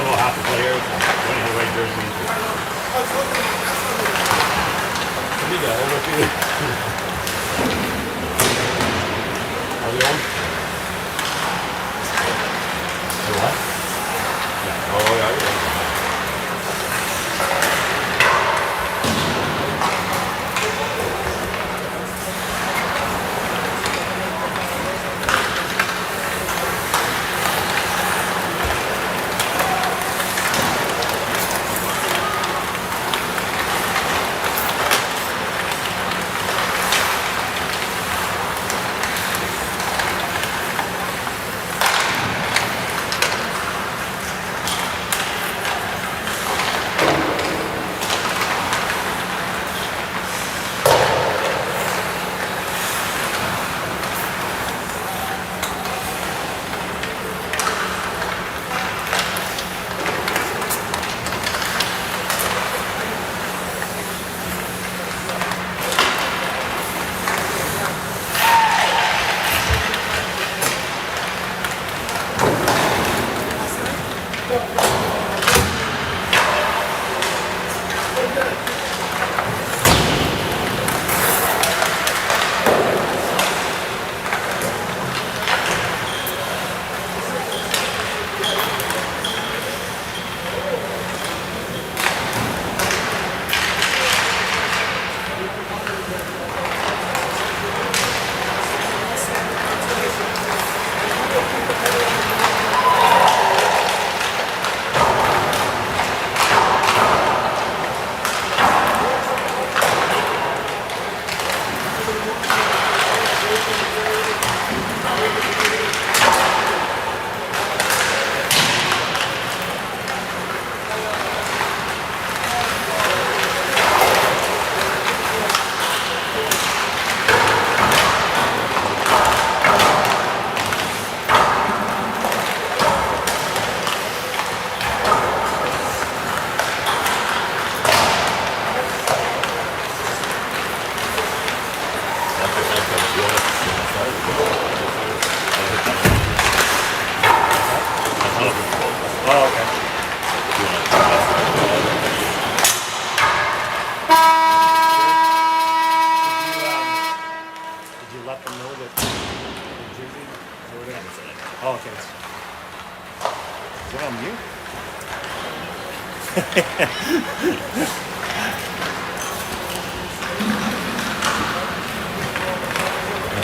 know half the players. When he wears jerseys. You got over to you. Are we on? What? Yeah. Oh, yeah.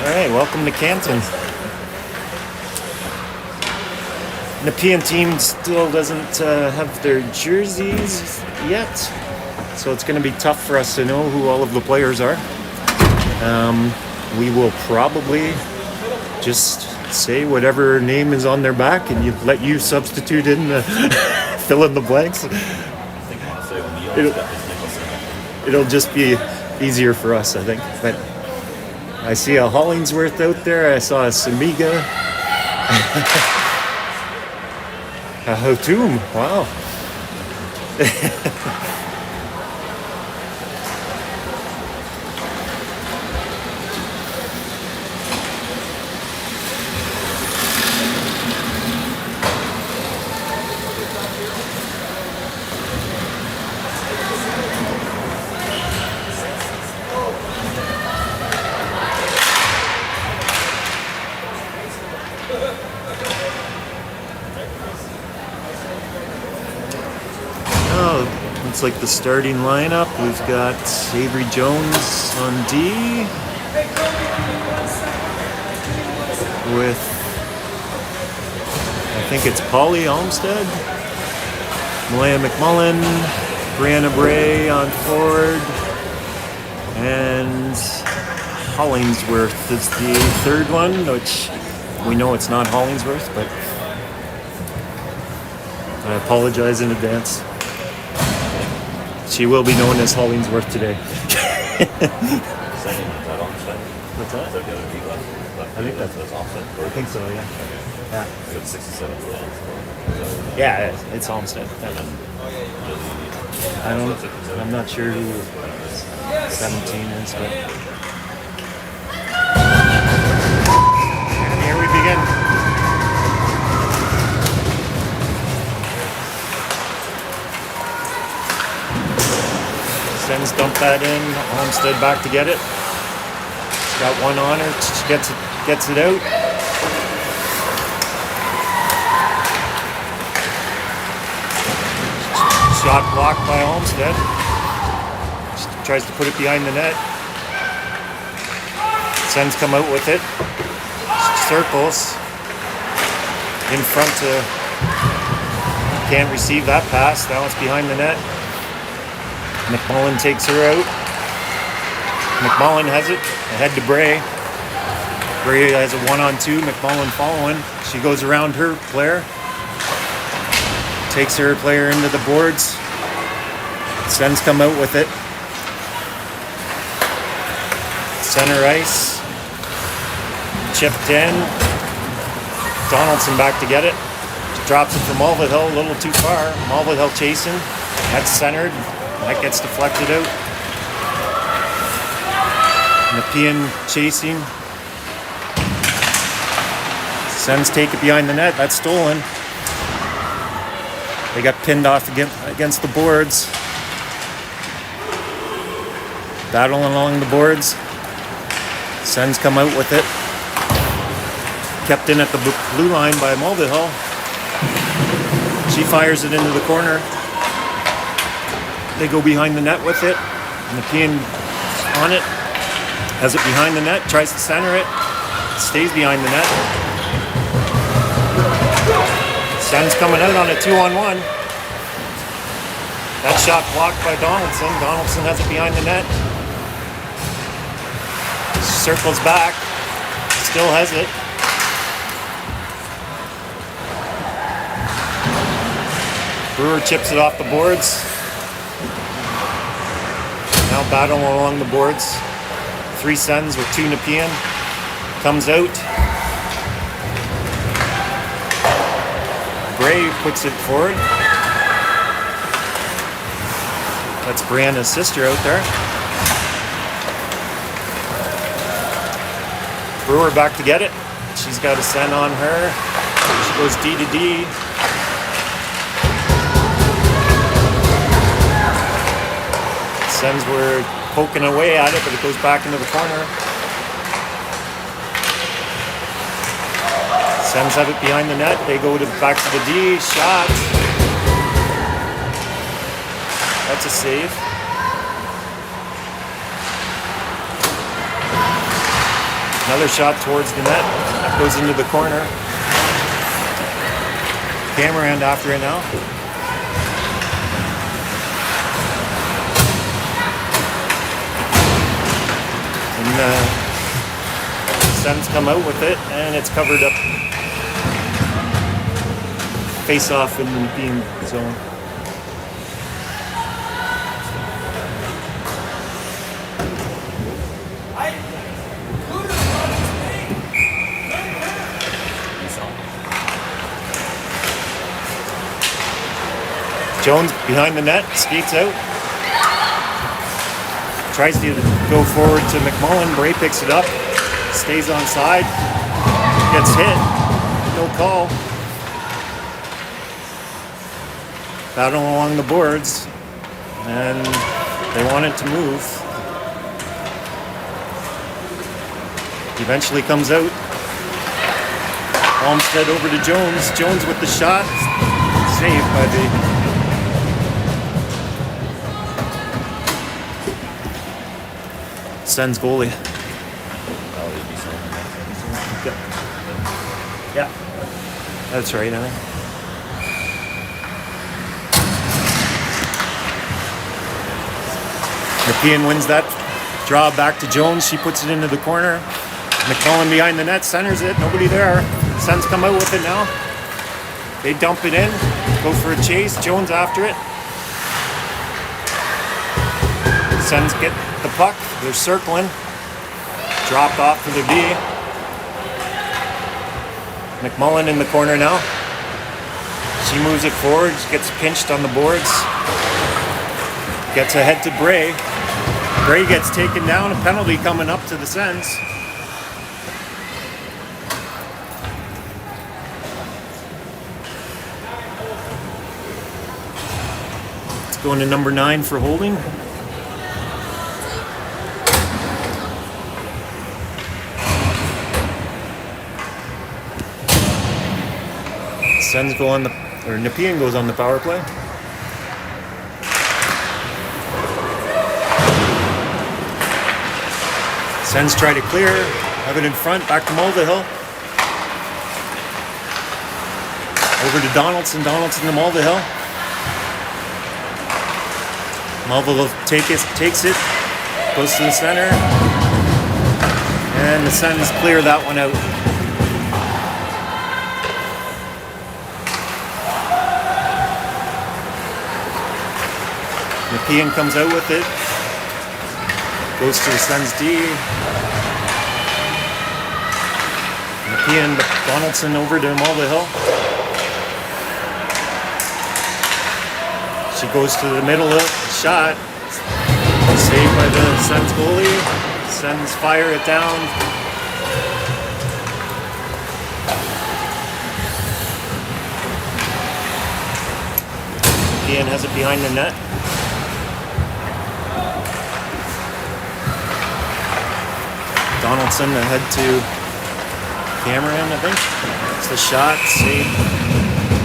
Alright, welcome to Canton. Nepean team still doesn't have their jerseys yet, so it's going to be tough for us to know who all of the players are. We will probably just say whatever name is on their back and let you substitute in, fill in the blanks. It'll just be easier for us, I think. But I see a Hollingsworth out there. I saw a Samiga. A Hotum. Wow. Looks like the starting lineup. We've got Avery Jones on D with, I think it's Polly Olmstead, Malaya McMullin, Brianna Bray on forward, and Hollingsworth is the third one, which we know it's not Hollingsworth, but I apologize in advance. She will be known as Hollingsworth today. What's that? I think that's Olmstead. I think so, yeah. Yeah. It's 67. Yeah, it's Olmstead. I'm not sure who 17 is, but. And here we begin. Sens dump that in. Olmsted back to get it. She's got one on her. She gets it out. Shot blocked by Olmsted. She tries to put it behind the net. Sens come out with it. Circles in front to, can't receive that pass. Now it's behind the net. McMullin takes her out. McMullin has it ahead to Bray. Bray has a 1-on-2. McMullin following. She goes around her player. Takes her player into the boards. Sens come out with it. Center ice. Chipped in. Donaldson back to get it. Drops it for Mulvihill, a little too far. Mulvihill chasing. That's centered. That gets deflected out. Nepean chasing. Sens take it behind the net. That's stolen. They got pinned off against the boards. Battling along the boards. Sens come out with it. Kept in at the blue line by Mulvihill. She fires it into the corner. They go behind the net with it. Nepean on it. Has it behind the net. Tries to center it. Stays behind the net. Sens coming out on a 2-on-1. That shot blocked by Donaldson. Donaldson has it behind the net. Circles back. Still has it. Brewer chips it off the boards. Now battling along the boards. 3 Sens with 2 Nepean. Comes out. Bray puts it forward. That's Brianna's sister out there. Brewer back to get it. She's got a Sen on her. She goes D to D. Sens were poking away at it, but it goes back into the corner. Sens have it behind the net. They go back to the D. Shot. That's a save. Another shot towards the net. That goes into the corner. Cameron after it now. And Sens come out with it, and it's covered up. Face off in the beam zone. Jones behind the net, skates out. Tries to go forward to McMullin. Bray picks it up. Stays on side. Gets hit. No call. Battle along the boards. And they want it to move. Eventually comes out. Olmsted over to Jones. Jones with the shot. Saved by the Sens goalie. Yeah, that's right, I think. Nepean wins that draw back to Jones. She puts it into the corner. McMullin behind the net, centers it. Nobody there. Sens come out with it now. They dump it in. Go for a chase. Jones after it. Sens get the puck. They're circling. Dropped off for the B. McMullin in the corner now. She moves it forward. Gets pinched on the boards. Gets ahead to Bray. Bray gets taken down. A penalty coming up to the Sens. It's going to number 9 for holding. Sens go on the, or Nepean goes on the power play. Sens try to clear, have it in front, back to Mulvihill. Over to Donaldson, Donaldson to Mulvihill. Mulvihill takes it, goes to the center, and the Sens clear that one out. Nepean comes out with it, goes to the Sens D. Nepean, Donaldson over to Mulvihill. She goes to the middle of the shot, saved by the Sens goalie. Sens fire it down. Nepean has it behind the net. Donaldson ahead to Cameron, I think. It's the shot,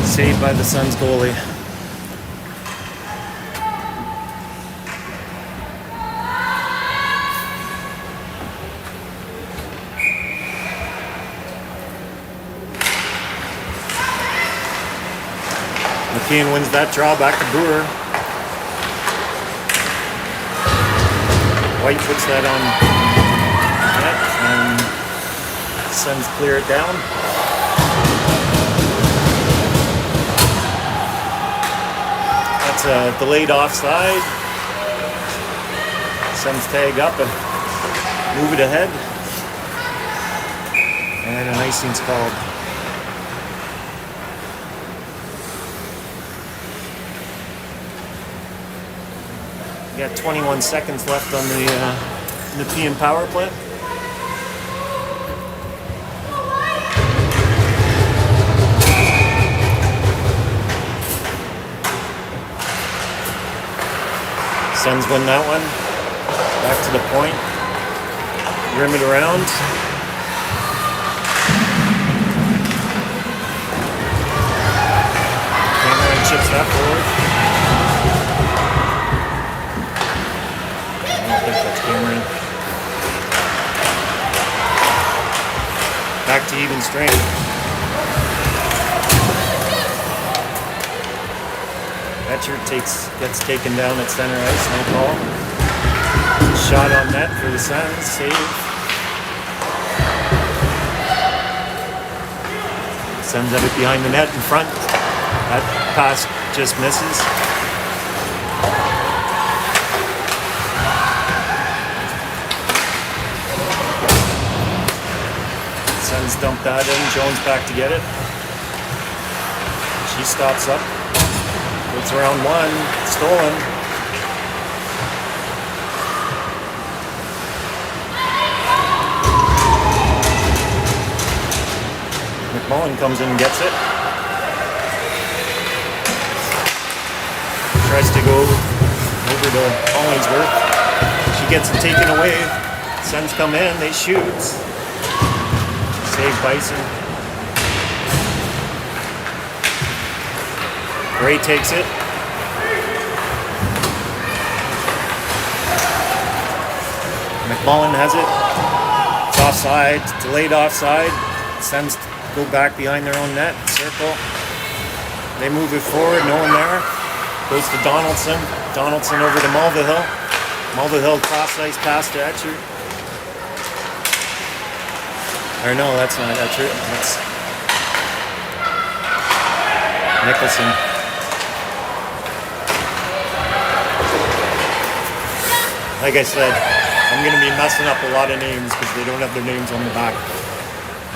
saved by the Sens goalie. Nepean wins that draw, back to Brewer. White puts that on net and Sens clear it down. That's a delayed offside. Sens tag up and move it ahead. And an icing's called. We got 21 seconds left on the Nepean power play. Sens win that one. Back to the point. Rim it around. Cameron chips that forward. I don't think that's Cameron. Back to even strength. Etchart gets taken down at center ice, no call. Shot on net for the Sens, save. Sens have it behind the net in front. That pass just misses. Sens dump that in, Jones back to get it. She stops up. It's around one, stolen. McMullin comes in and gets it. Tries to go over to Hollingsworth. She gets it taken away. Sens come in, they shoot. Save Bison. Bray takes it. McMullin has it. It's offside, delayed offside. Sens go back behind their own net, circle. They move it forward, no one there. Goes to Donaldson. Donaldson over to Mulvihill. Mulvihill cross ice pass to Etchart. Or no, that's not Etchart. That's Nicholson. Like I said, I'm going to be messing up a lot of names because they don't have their names on the back.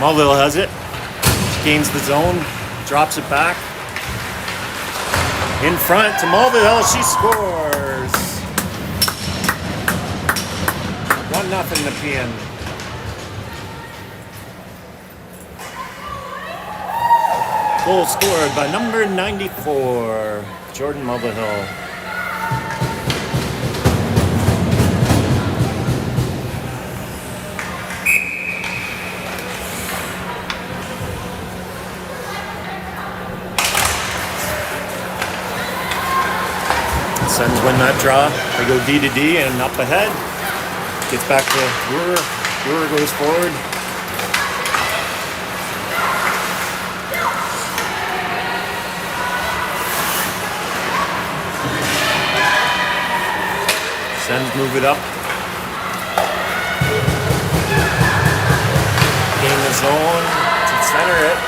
Mulvihill has it. She gains the zone, drops it back. In front to Mulvihill, she scores. 1-0 Nepean. Goal scored by number 94, Jordan Mulvihill. Sens win that draw. They go D to D and up ahead. Gets back to Brewer. Brewer goes forward. Sens move it up. Gain the zone to center it.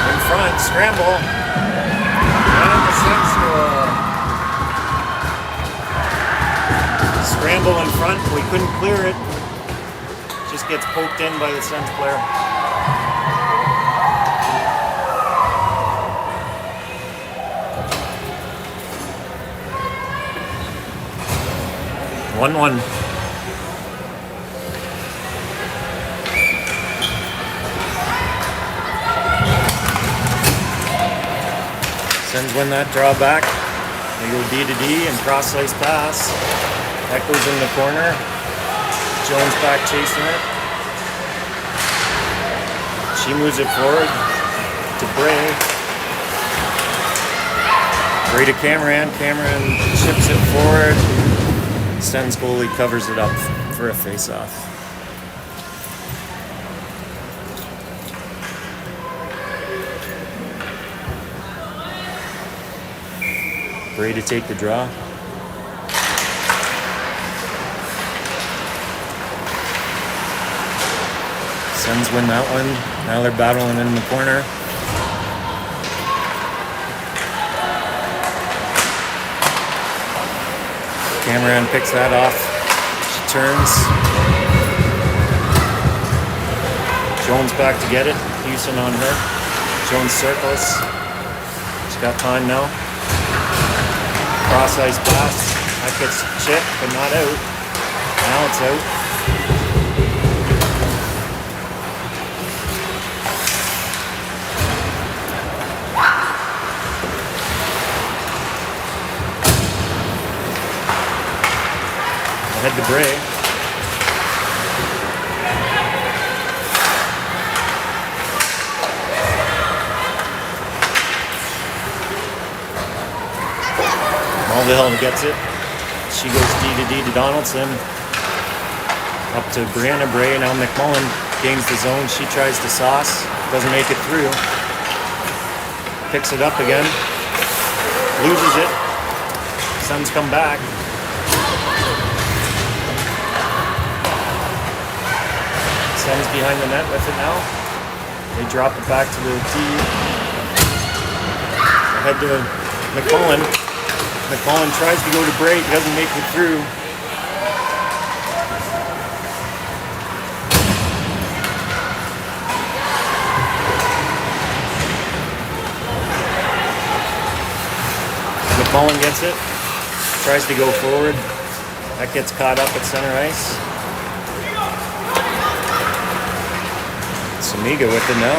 In front, scramble. And the Sens score. Scramble in front, we couldn't clear it. Just gets poked in by the Sens player. One. Sens win that draw back. They go D to D and cross ice pass. That goes in the corner. Jones back chasing it. She moves it forward to Bray. Bray to Cameron. Cameron chips it forward. Sens goalie covers it up for a face-off. Bray to take the draw. Sens win that one. Now they're battling in the corner. Cameron picks that off. She turns. Jones back to get it. Houston on her. Jones circles. She's got time now. Cross ice pass. That gets chipped, but not out. Now it's out. Head to Bray. Mulvihill gets it. She goes D to D to Donaldson. Up to Brianna Bray. Now McMullin gains the zone. She tries to sauce. Doesn't make it through. Picks it up again. Loses it. Sens come back. Sens behind the net with it now. They drop it back to the D. Ahead to McMullin. McMullin tries to go to Bray, doesn't make it through. McMullin gets it. Tries to go forward. That gets caught up at center ice. Amiga with it now.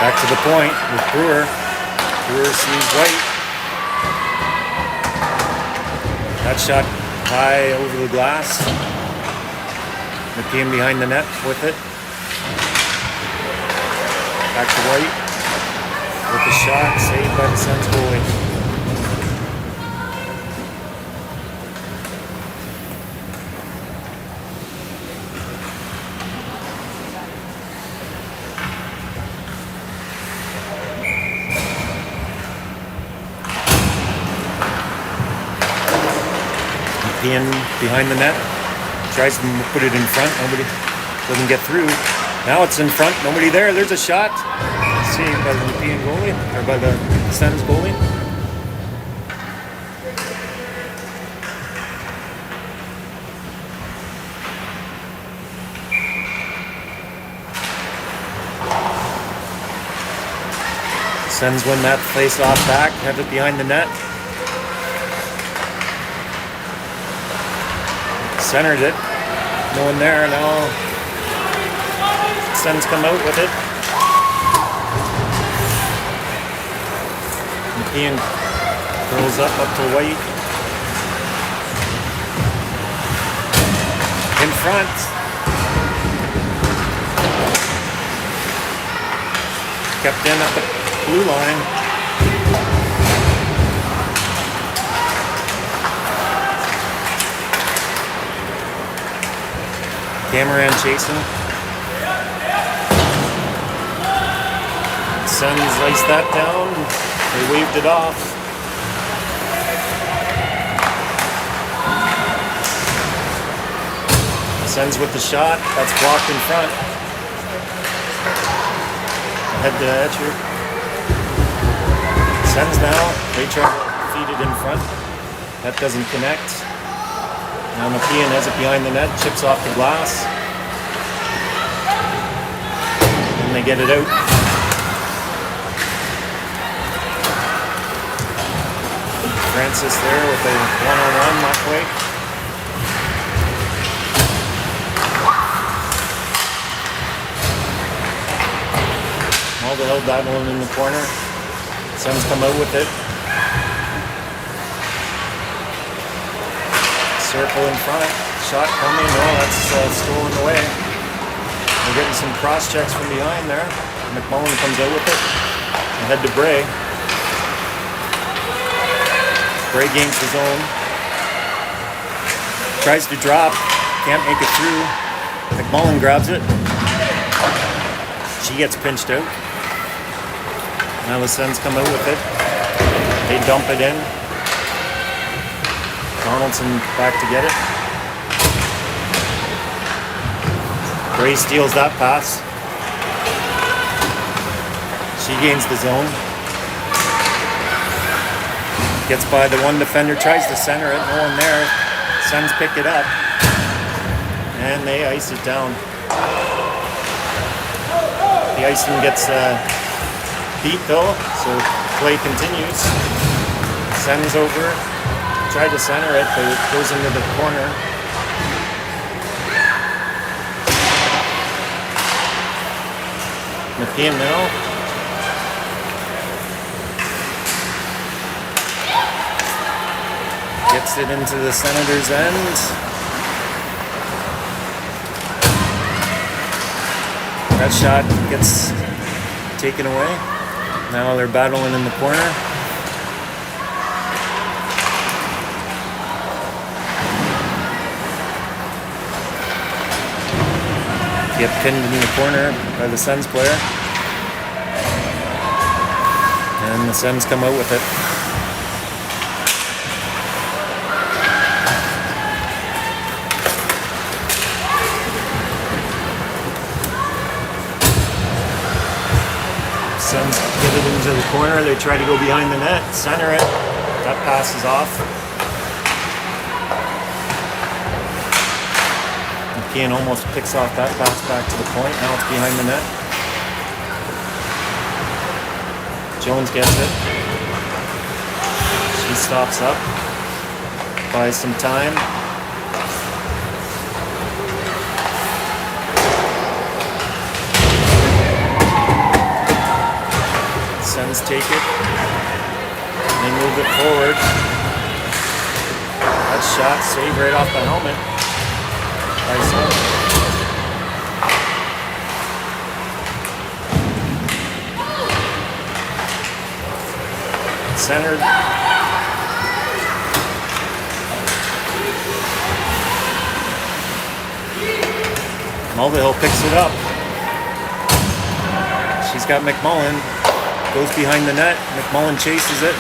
Back to the point with Brewer. Brewer sees White. That shot high over the glass. Nepean behind the net with it. Back to White. With the shot, saved by the Sens goalie. Nepean behind the net, tries to put it in front, nobody doesn't get through. Now it's in front, nobody there, there's a shot. Saved by the Nepean goalie, or by the Sens goalie. Sens win that face off back, have it behind the net. Centered it. No one there now. Sens come out with it. Nepean curls up to White. In front. kept in at the blue line. Cameron chasing. Sens iced that down. They waved it off. Sens with the shot. That's blocked in front. Ahead to Etchart. Sens now. They try to feed it in front. That doesn't connect. Now Nepean has it behind the net. Chips off the glass. And they get it out. Francis there with a one-on-one, not quite. Mulvihill battling in the corner. Sens come out with it. Circle in front. Shot coming. No, that's stolen away. We're getting some cross checks from behind there. McMullin comes out with it. Ahead to Bray. Bray gains his own. Tries to drop. Can't make it through. McMullin grabs it. She gets pinched out. Now the Sens come out with it. They dump it in. Donaldson back to get it. Bray steals that pass. She gains the zone. Gets by the one defender, tries to center it, no one there. Sens pick it up. And they ice it down. The icing gets beat though, so play continues. Sends over. Tried to center it, but it goes into the corner. Nepean now. Gets it into the Senators' end. That shot gets taken away. Now they're battling in the corner. Get pinned in the corner by the Sens player. And the Sens come out with it. Sens get it into the corner. They try to go behind the net, center it. That pass is off. Nepean almost picks off that pass back to the point. Now it's behind the net. Jones gets it. She stops up. Buys some time. Sens take it. They move it forward. That shot saved right off the helmet. Centered. Mulvihill picks it up. She's got McMullin. Goes behind the net. McMullin chases it.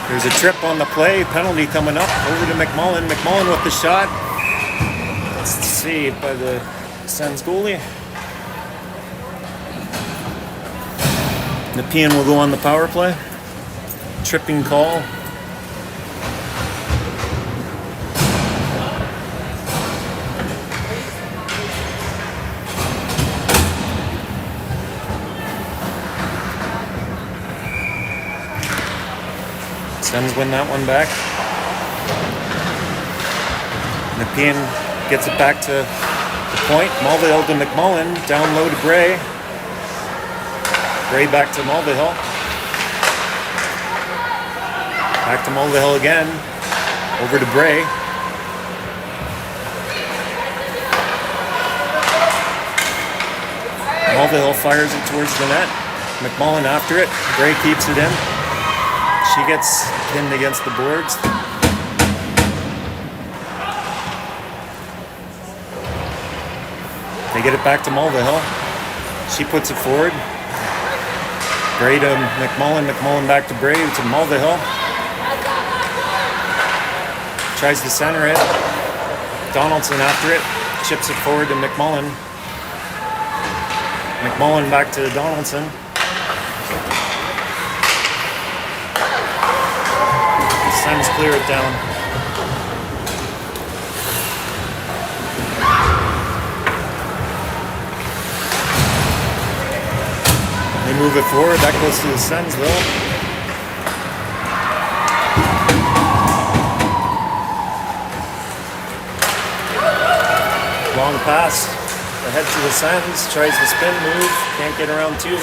There's a trip on the play. Penalty coming up. Over to McMullin. McMullin with the shot. It's saved by the Sens goalie. Nepean will go on the power play. Tripping call. Sens win that one back. Nepean gets it back to the point. Mulvihill to McMullin. Down low to Bray. Bray back to Mulvihill. Back to Mulvihill again. Over to Bray. Mulvihill fires it towards the net. McMullin after it. Bray keeps it in. She gets pinned against the boards. They get it back to Mulvihill. She puts it forward. Bray to McMullin. McMullin back to Bray to Mulvihill. Tries to center it. Donaldson after it. Chips it forward to McMullin. McMullin back to Donaldson. Sens clear it down. They move it forward. That goes to the Sens though. Long pass. Ahead to the Sens. Tries the spin move. Can't get around two.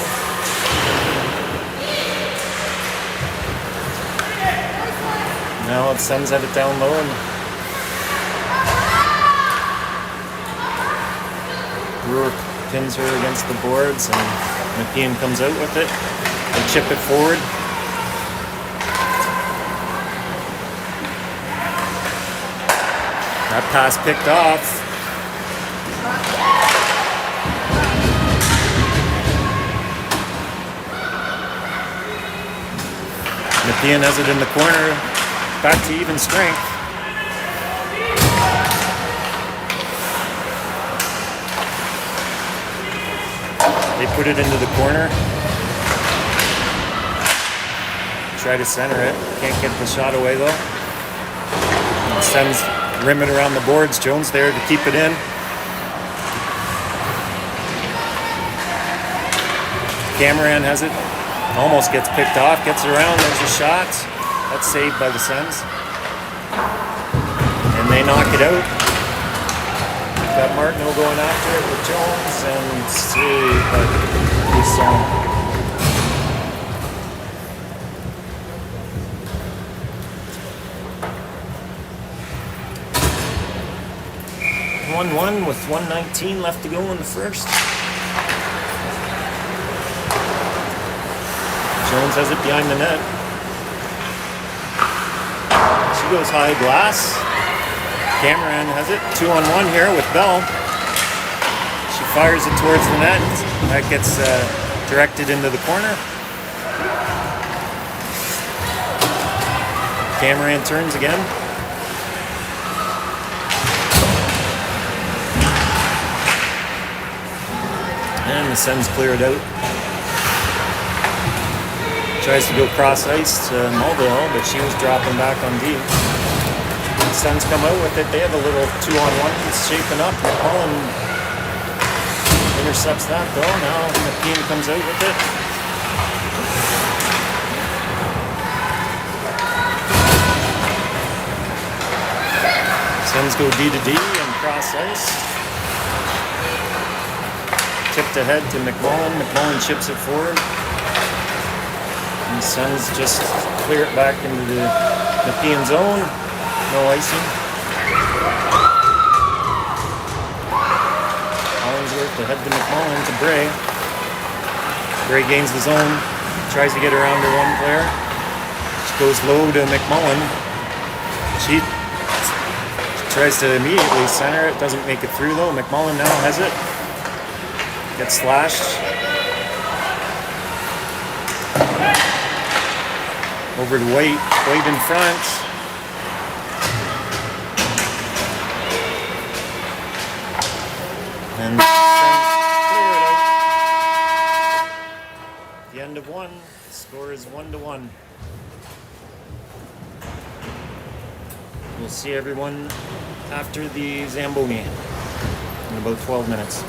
Now the Sens have it down low. And Brewer pins her against the boards and Nepean comes out with it. They chip it forward. That pass picked off. Nepean has it in the corner. Back to even strength. They put it into the corner. Try to center it. Can't get the shot away though. And Sens rim it around the boards. Jones there to keep it in. Cameron has it. Almost gets picked off. Gets around. There's a shot. That's saved by the Sens. And they knock it out. Got Martineau going after it with Jones and saved by Buisson. 1-1 with 1:19 left to go in the first. Jones has it behind the net. She goes high glass. Cameron has it. 2-on-1 here with Bell. She fires it towards the net. That gets directed into the corner. Cameron turns again. And the Sens clear it out. Tries to go cross ice to Mulvihill, but she was dropping back on D. The Sens come out with it. They have a little 2-on-1. It's shaping up. McMullin intercepts that though. Now Nepean comes out with it. Sens go D to D and cross ice. Tipped ahead to McMullin. McMullin chips it forward. And Sens just clear it back into the Nepean zone. No icing. Hollingsworth ahead to McMullin to Bray. Bray gains the zone. Tries to get around to one player. She goes low to McMullin. She tries to immediately center it. Doesn't make it through though. McMullin now has it. Gets slashed. Over to White. White in front. And clear it out. The end of one. The score is 1-1. We'll see everyone after the Zamboni in about 12 minutes.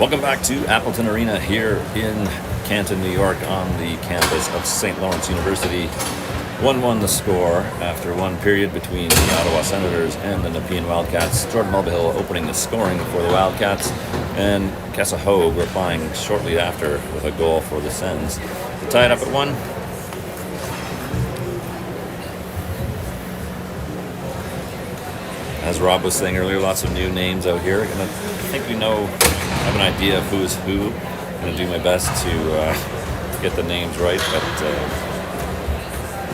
Welcome back to Appleton Arena here in Canton, New York, on the campus of St. Lawrence University. 1-1 the score after one period between the Ottawa Senators and the Nepean Wildcats. Jordan Mulvihill opening the scoring for the Wildcats, and Kessa Hogue replying shortly after with a goal for the Sens to tie it up at 1. As Rob was saying earlier, lots of new names out here. I think we have an idea of who's who. I'm going to do my best to get the names right, but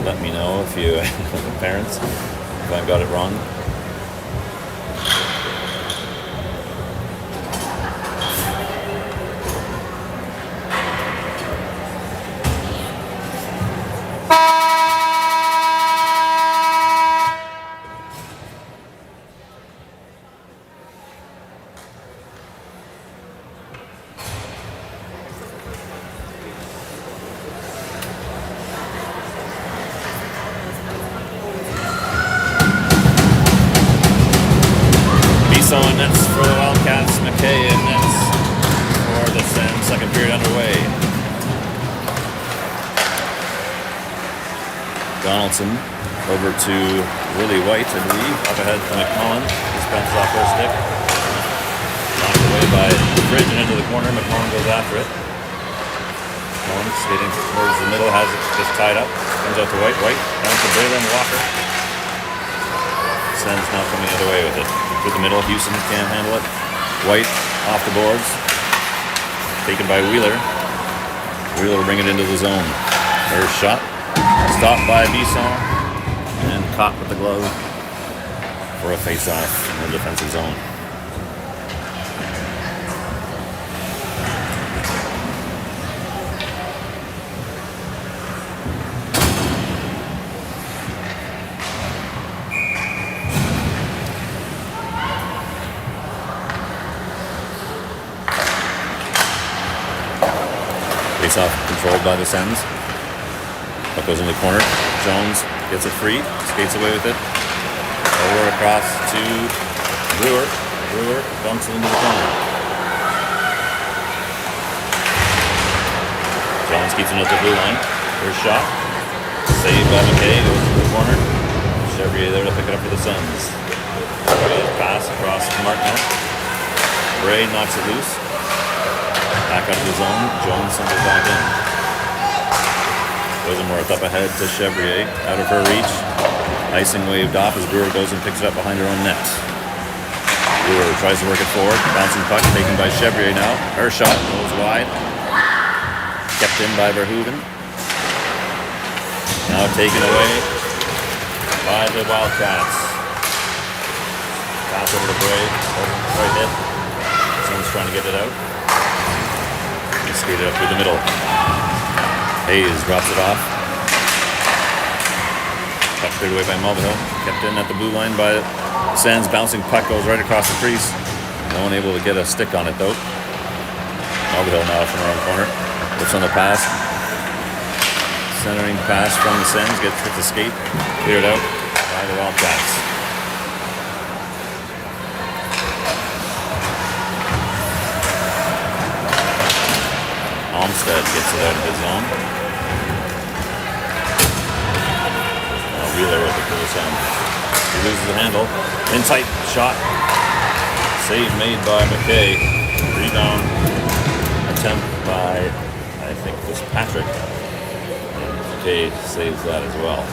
let me know if you, parents, if I've got it wrong. Nets for the Wildcats, McKay in nets for the Sens. Second period underway. Donaldson over to Willie White, I believe, up ahead to McMullin. This bounces off first stick. Knocked away by Bridge and into the corner. McMullin goes after it. McMullin skating towards the middle, has it just tied up. Comes out to White. White down to Bray and Walker. Sens now coming the other way with it. To the middle, Houston can't handle it. White off the boards. Taken by Wheeler. Wheeler will bring it into the zone. There's shot. Stopped by Bisson. And caught with the glove for a face-off in the defensive zone. Face-off controlled by the Sens. Puck goes in the corner. Jones gets it free, skates away with it. Over across to Brewer. Brewer dumps it into the corner. Jones keeps it at the blue line. First shot. Saved by McKay. Goes to the corner. Chevrier there to pick it up for the Sens. Pass across to Martin. Bray knocks it loose. Back out of the zone. Jones sends it back in. Rosenworth up ahead to Chevrier. Out of her reach. Icing waved off as Brewer goes and picks it up behind her own net. Brewer tries to work it forward. Bouncing puck taken by Chevrier now. Her shot goes wide. Kept in by Verhoeven. Now taken away by the Wildcats. Pass over to Bray. Right hit. Someone's trying to get it out. He skated up through the middle. Hayes drops it off. Puck cleared away by Mulvihill. Kept in at the blue line by Sens. Bouncing puck goes right across the crease. No one able to get a stick on it though. Mulvihill now from her own corner. Looks on the pass. Centering pass from the Sens. Gets the skate. Cleared out by the Wildcats. Olmstead gets it out of his zone. Wheeler with it for the Sens. He loses the handle. In tight shot. Save made by McKay. Rebound attempt by, I think, this Patrick. And McKay saves that as well.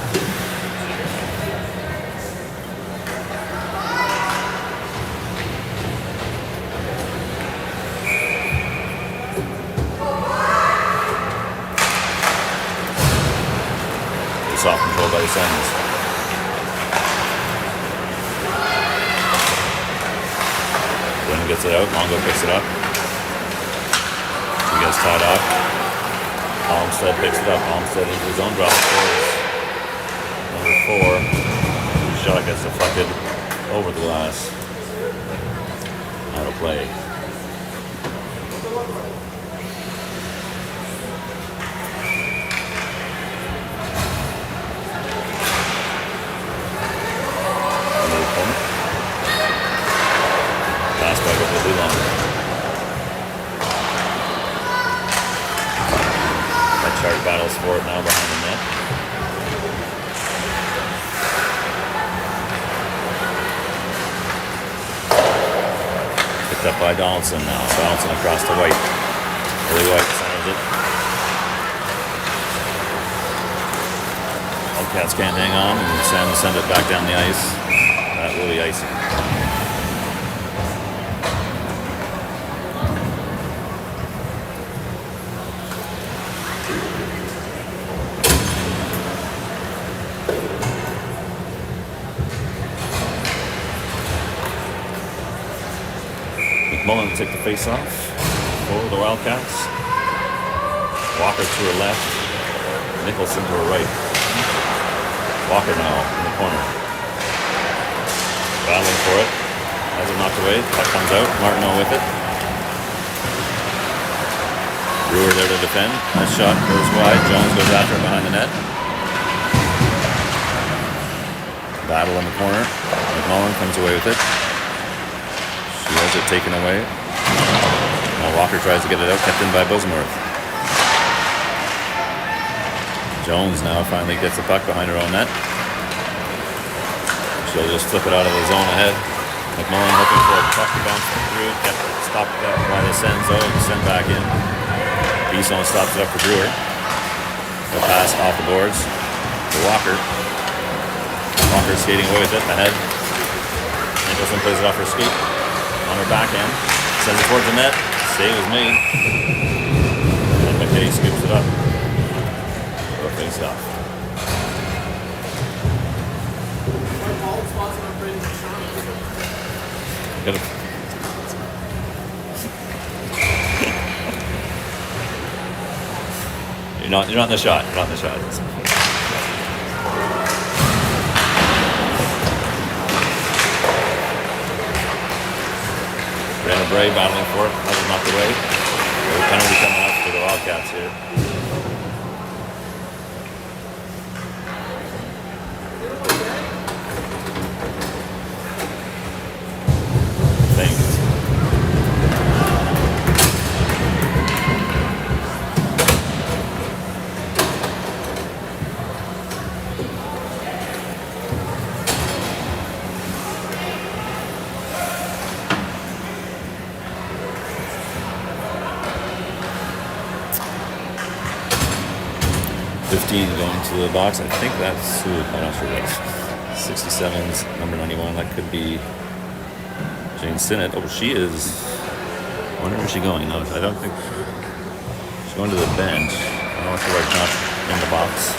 Off control by the Sens. Glenn gets it out. Longo picks it up. He gets tied off. Olmstead picks it up. Olmstead into his own drop. Number 4. Shot gets deflected over the glass. Out of play. Pass back over the blue line. battles for it now behind the net. Picked up by Donaldson now. Donaldson across to White. Billy White centers it. Wildcats can't hang on and send it back down the ice. That really icy. McMullin will take the face off for the Wildcats. Walker to her left. Nicholson to her right. Walker now in the corner. Battling for it. Has it knocked away. Puck comes out. Martineau with it. Brewer there to defend. That shot goes wide. Jones goes after it behind the net. Battle in the corner. McMullin comes away with it. She has it taken away. Now Walker tries to get it out, kept in by Bosemworth. Jones now finally gets the puck behind her own net. She'll just flip it out of the zone ahead. McMullin hoping for a puck to bounce through, kept stopped up by the Sens though, and sent back in. Bisson stops it up for Brewer. The pass off the boards to Walker. Walker skating away with it, ahead. Nicholson plays it off her skate. On her backhand, sends it towards the net. Save is made. And McKay scoops it up. Go face off. You're not in the shot. You're not in the shot. Bray battling for it, hasn't knocked away. There's a penalty coming up for the Wildcats here. Thanks. Going to the box. I think that's who, I'm not sure that's 67's number 91. That could be Jane Synott. Oh, she is. I wonder where she's going. No, I don't think she's going to the bench. I'm not sure why she's not in the box.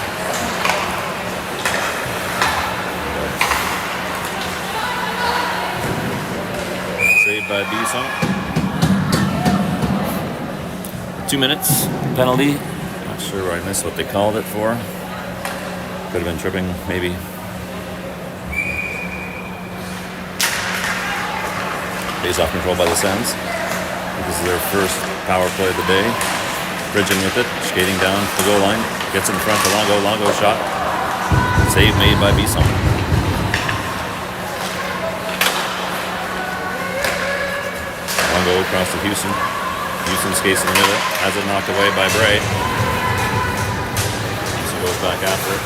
Saved by Bisson. 2 minutes penalty. Not sure where I missed what they called it for. Could have been tripping, maybe. Face-off control by the Sens. This is their first power play of the day. Bridging with it, skating down to the goal line. Gets in front to Longo. Longo shot. Save made by Bisson. Longo across to Houston. Houston skates in the middle. Has it knocked away by Bray. Goes back after it.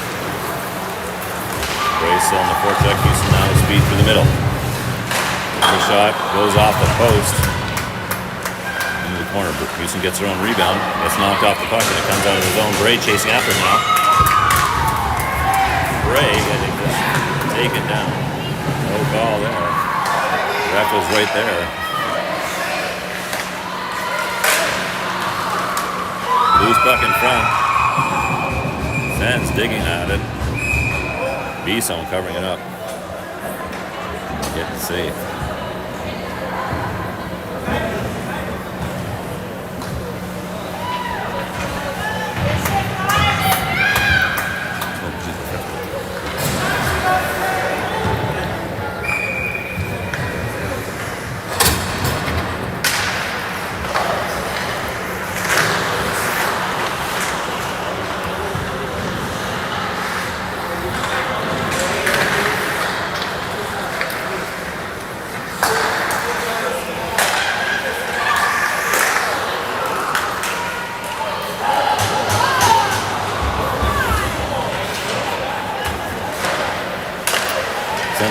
Bray still in the forecheck. Houston now with speed through the middle. The shot goes off the post into the corner. Houston gets her own rebound. Gets knocked off the puck and it comes out of the zone. Bray chasing after him now. Bray getting this taken down. No call there. The ref was right there. Loose puck in front. Sens digging at it. Bisson covering it up. Getting safe.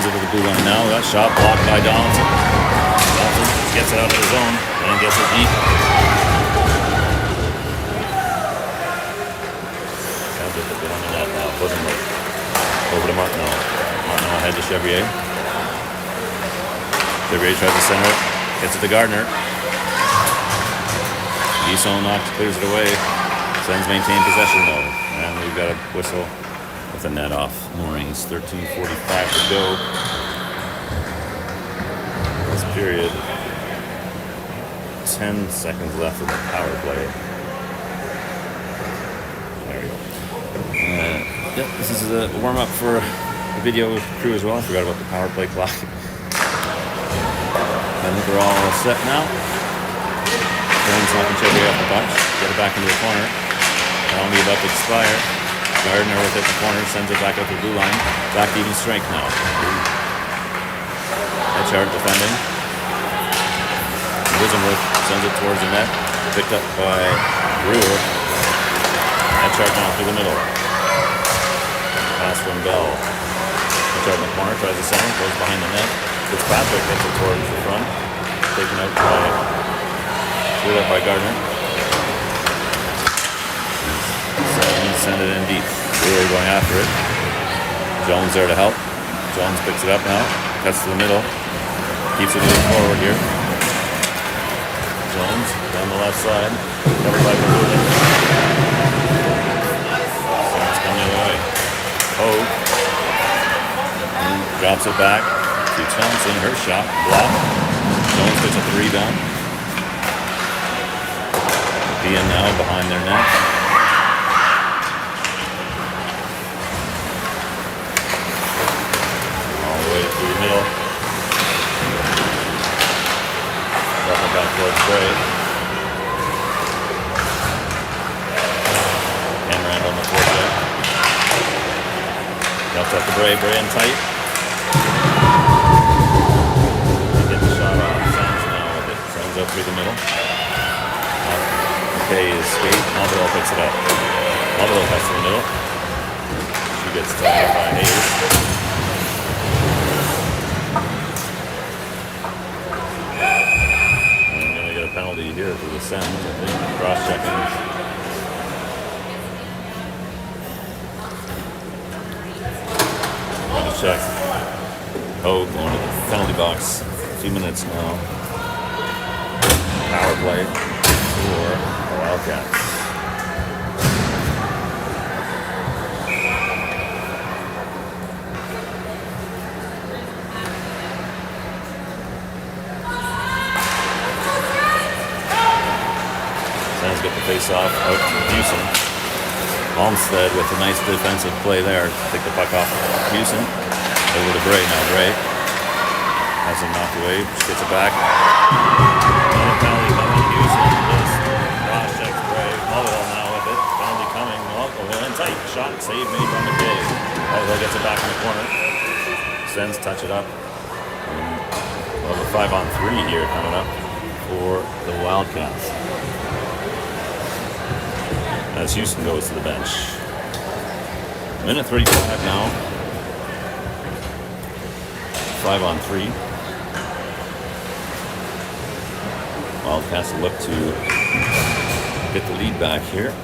sends it to the blue line now. That shot blocked by Donaldson. Donaldson gets it out of his zone and gets it deep. Comes it behind the net now. Wasn't right. Over to Martineau. Martineau ahead to Chevrier. Chevrier tries to center it. Gets it to Gardner. Synott clears it away. Sens maintain possession though. And we've got a whistle with the net off moorings. 13:45 to go. This period. 10 seconds left of the power play. There we go. Yep, this is a warm-up for the video crew as well. I forgot about the power play clock. I think we're all set now. Jones knocking Chevrier off the bunch. Get it back into the corner. Penalty about to expire. Gardner with it in the corner. Sends it back up to the blue line. Back to even strength now. Etchart defending. Wissenworth sends it towards the net. Picked up by Brewer. Etchart now through the middle. Pass from Bell. Etchart in the corner. Tries to center. Goes behind the net. Fitzpatrick gets it towards the front. Taken out by... Threw up by Gardner. So he sent it in deep. Brewer going after it. Jones there to help. Jones picks it up now. Cuts to the middle. Keeps it moving forward here. Jones down the left side. Covered by McMullin. So it's coming the other way. Hogue. And drops it back to Thompson. Her shot. Block. Jones gets a rebound. Nepean now behind their net. All the way through the middle. Drop it back towards Bray. Cameron on the forecheck. Drops up to Bray. Bray in tight. Get the shot off. Sands now with it. Sends up through the middle. His skate. Mulvihill picks it up. Mulvihill cuts to the middle. She gets tied by Hayes. And we're going to get a penalty here for the Sens. I think cross-checking. Going to check. Oh, going to the penalty box. A few minutes now. Power play for Wildcats. Sens get the face off out to Houston. Olmstead with a nice defensive play there. Take the puck off Houston. Over to Bray now. Bray has him knocked away. She gets it back. And a penalty coming. Houston just cross-checks Bray. Mulvihill now with it. Penalty coming. Mulvihill in tight. Shot save made from McKay. Mulvihill gets it back in the corner. Sens touch it up. Well, the 5-on-3 here coming up for the Wildcats. As Houston goes to the bench. Minute 35 now. 5-on-3. Wildcats look to get the lead back here.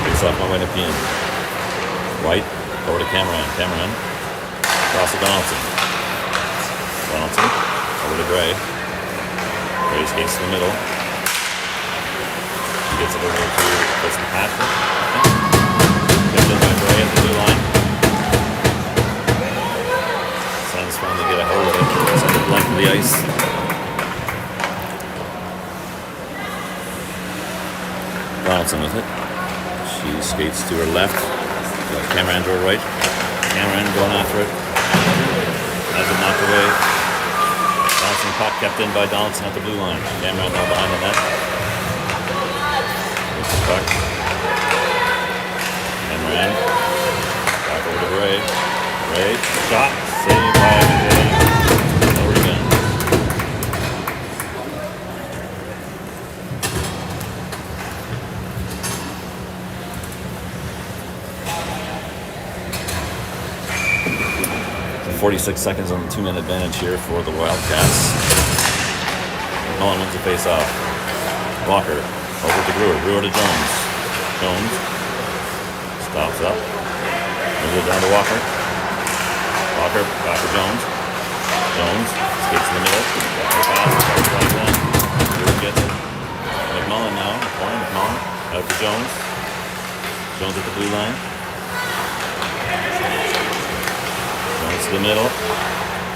Picks off by Nepean. White over to Cameron. Cameron across to Donaldson. Donaldson over to Bray. Bray skates to the middle. He gets it over to Fitzpatrick. Picked in by Bray at the blue line. Sens finally get a hold of it. Send it blank to the ice. Donaldson with it. She skates to her left. Cameron to her right. Cameron going after it. Has it knocked away. Donaldson puck kept in by Donaldson at the blue line. Cameron now behind the net. Here's the puck. Cameron. Back over to Bray. Bray. Shot. Saved by McKay. Over again. 46 seconds on the 2-minute advantage here for the Wildcats. McMullin wins the face-off. Walker over to Brewer. Brewer to Jones. Jones stops up. Moves it down to Walker. Walker back to Jones. Jones skates in the middle. Walker pass. Brewer gets it. McMullin now. Corner. McMullin out to Jones. Jones at the blue line. Jones to the middle.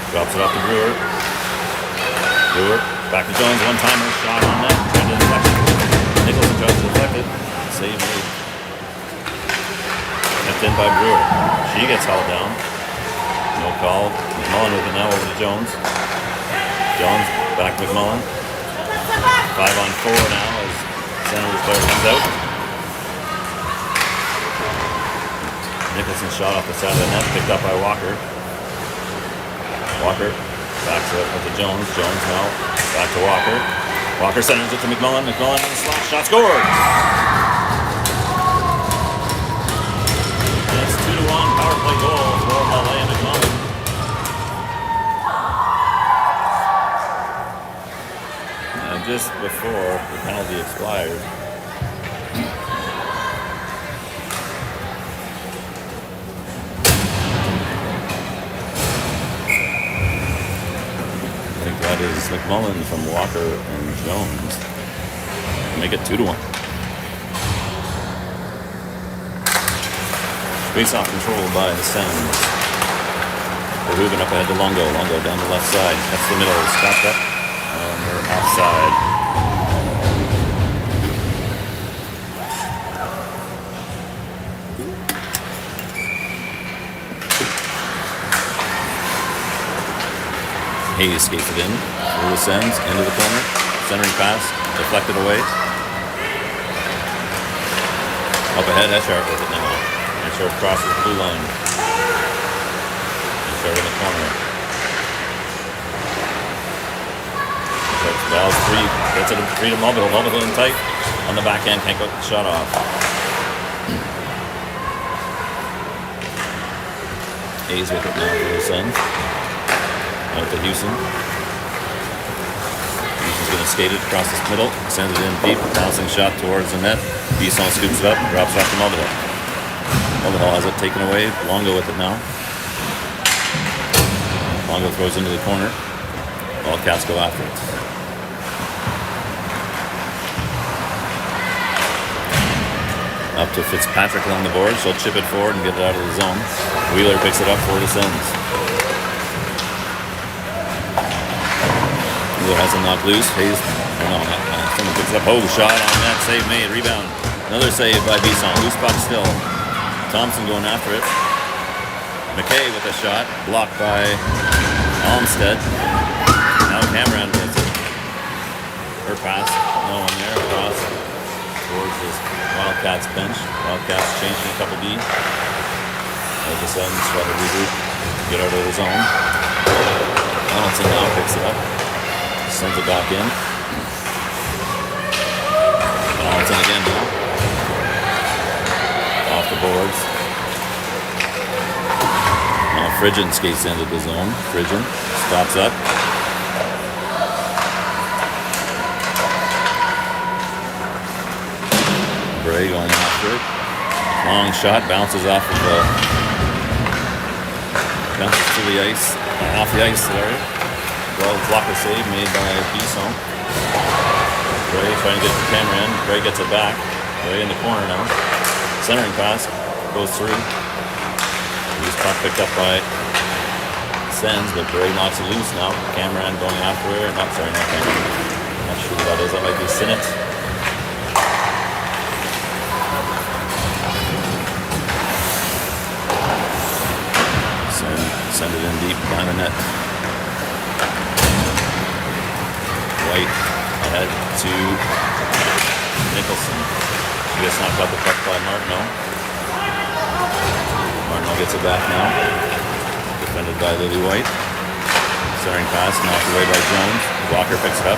Drops it off to Brewer. Brewer back to Jones. One-timer. Shot on net. Trying to deflect it. Nicholson tries to deflect it. Save made. Kept in by Brewer. She gets hauled down. No call. McMullin with it now over to Jones. Jones back to McMullin. 5-on-4 now as Senators player comes out. Nicholson shot off the side of the net, picked up by Walker. Walker backs it up to Jones. Jones now back to Walker. Walker centers it to McMullin. McMullin on the slot shot, scored! And it's 2-1 power play goal for LA and McMullin. And just before the penalty expired, that is McMullin from Walker and Jones. Make it 2-1. Face-off controlled by the Sens. Verhoeven up ahead to Longo. Longo down the left side. That's the middle. Stopped up. And they're offside. Hayes skates it in for the Sens, into the corner, centering pass, deflected away. Up ahead, Etchart with it now. Etchart crosses the blue line. Etchart in the corner. Etchart dials free, gets it free to Mulvihill. Mulvihill in tight on the backhand, can't get the shot off. Hayes with it now for the Sens. Out to Houston. Houston's going to skate it across the middle, sends it in deep, bouncing shot towards the net. Bisson scoops it up, drops it off to Mulvihill. Mulvihill has it taken away. Longo with it now. Longo throws into the corner. Wildcats go after it. Up to Fitzpatrick along the board. She'll chip it forward and get it out of the zone. Wheeler picks it up for the Sens. Has it knocked loose. Hayes, someone picks it up. Oh, shot on that. Save made. Rebound. Another save by Bisson. Loose puck still. Thompson going after it. McKay with a shot. Blocked by Olmstead. Now Cameron gets it. Her pass. No one there. Cross towards this Wildcats bench. Wildcats changing a couple D. All of a sudden, try to regroup. Get out of the zone. Donaldson now picks it up. Sends it back in. Donaldson again now. Off the boards. Now Frigian skates into the zone. Frigian stops up. Bray going after it. Long shot, bounces off of the... bounces to the ice. Off the ice there. Well, blocker save made by Bisson. Bray trying to get the camera in. Bray gets it back. Bray in the corner now. Centering pass. Goes through. Loose puck picked up by Sens, but Bray knocks it loose now. Cameron going after her. Not Cameron. Not sure who that is. That might be Synott. Send it in deep behind the net. White ahead to Nicholson. She gets knocked out the puck by Martineau. Martineau gets it back now. Defended by Lily White. Centering pass, knocked away by Jones. Walker picks it up.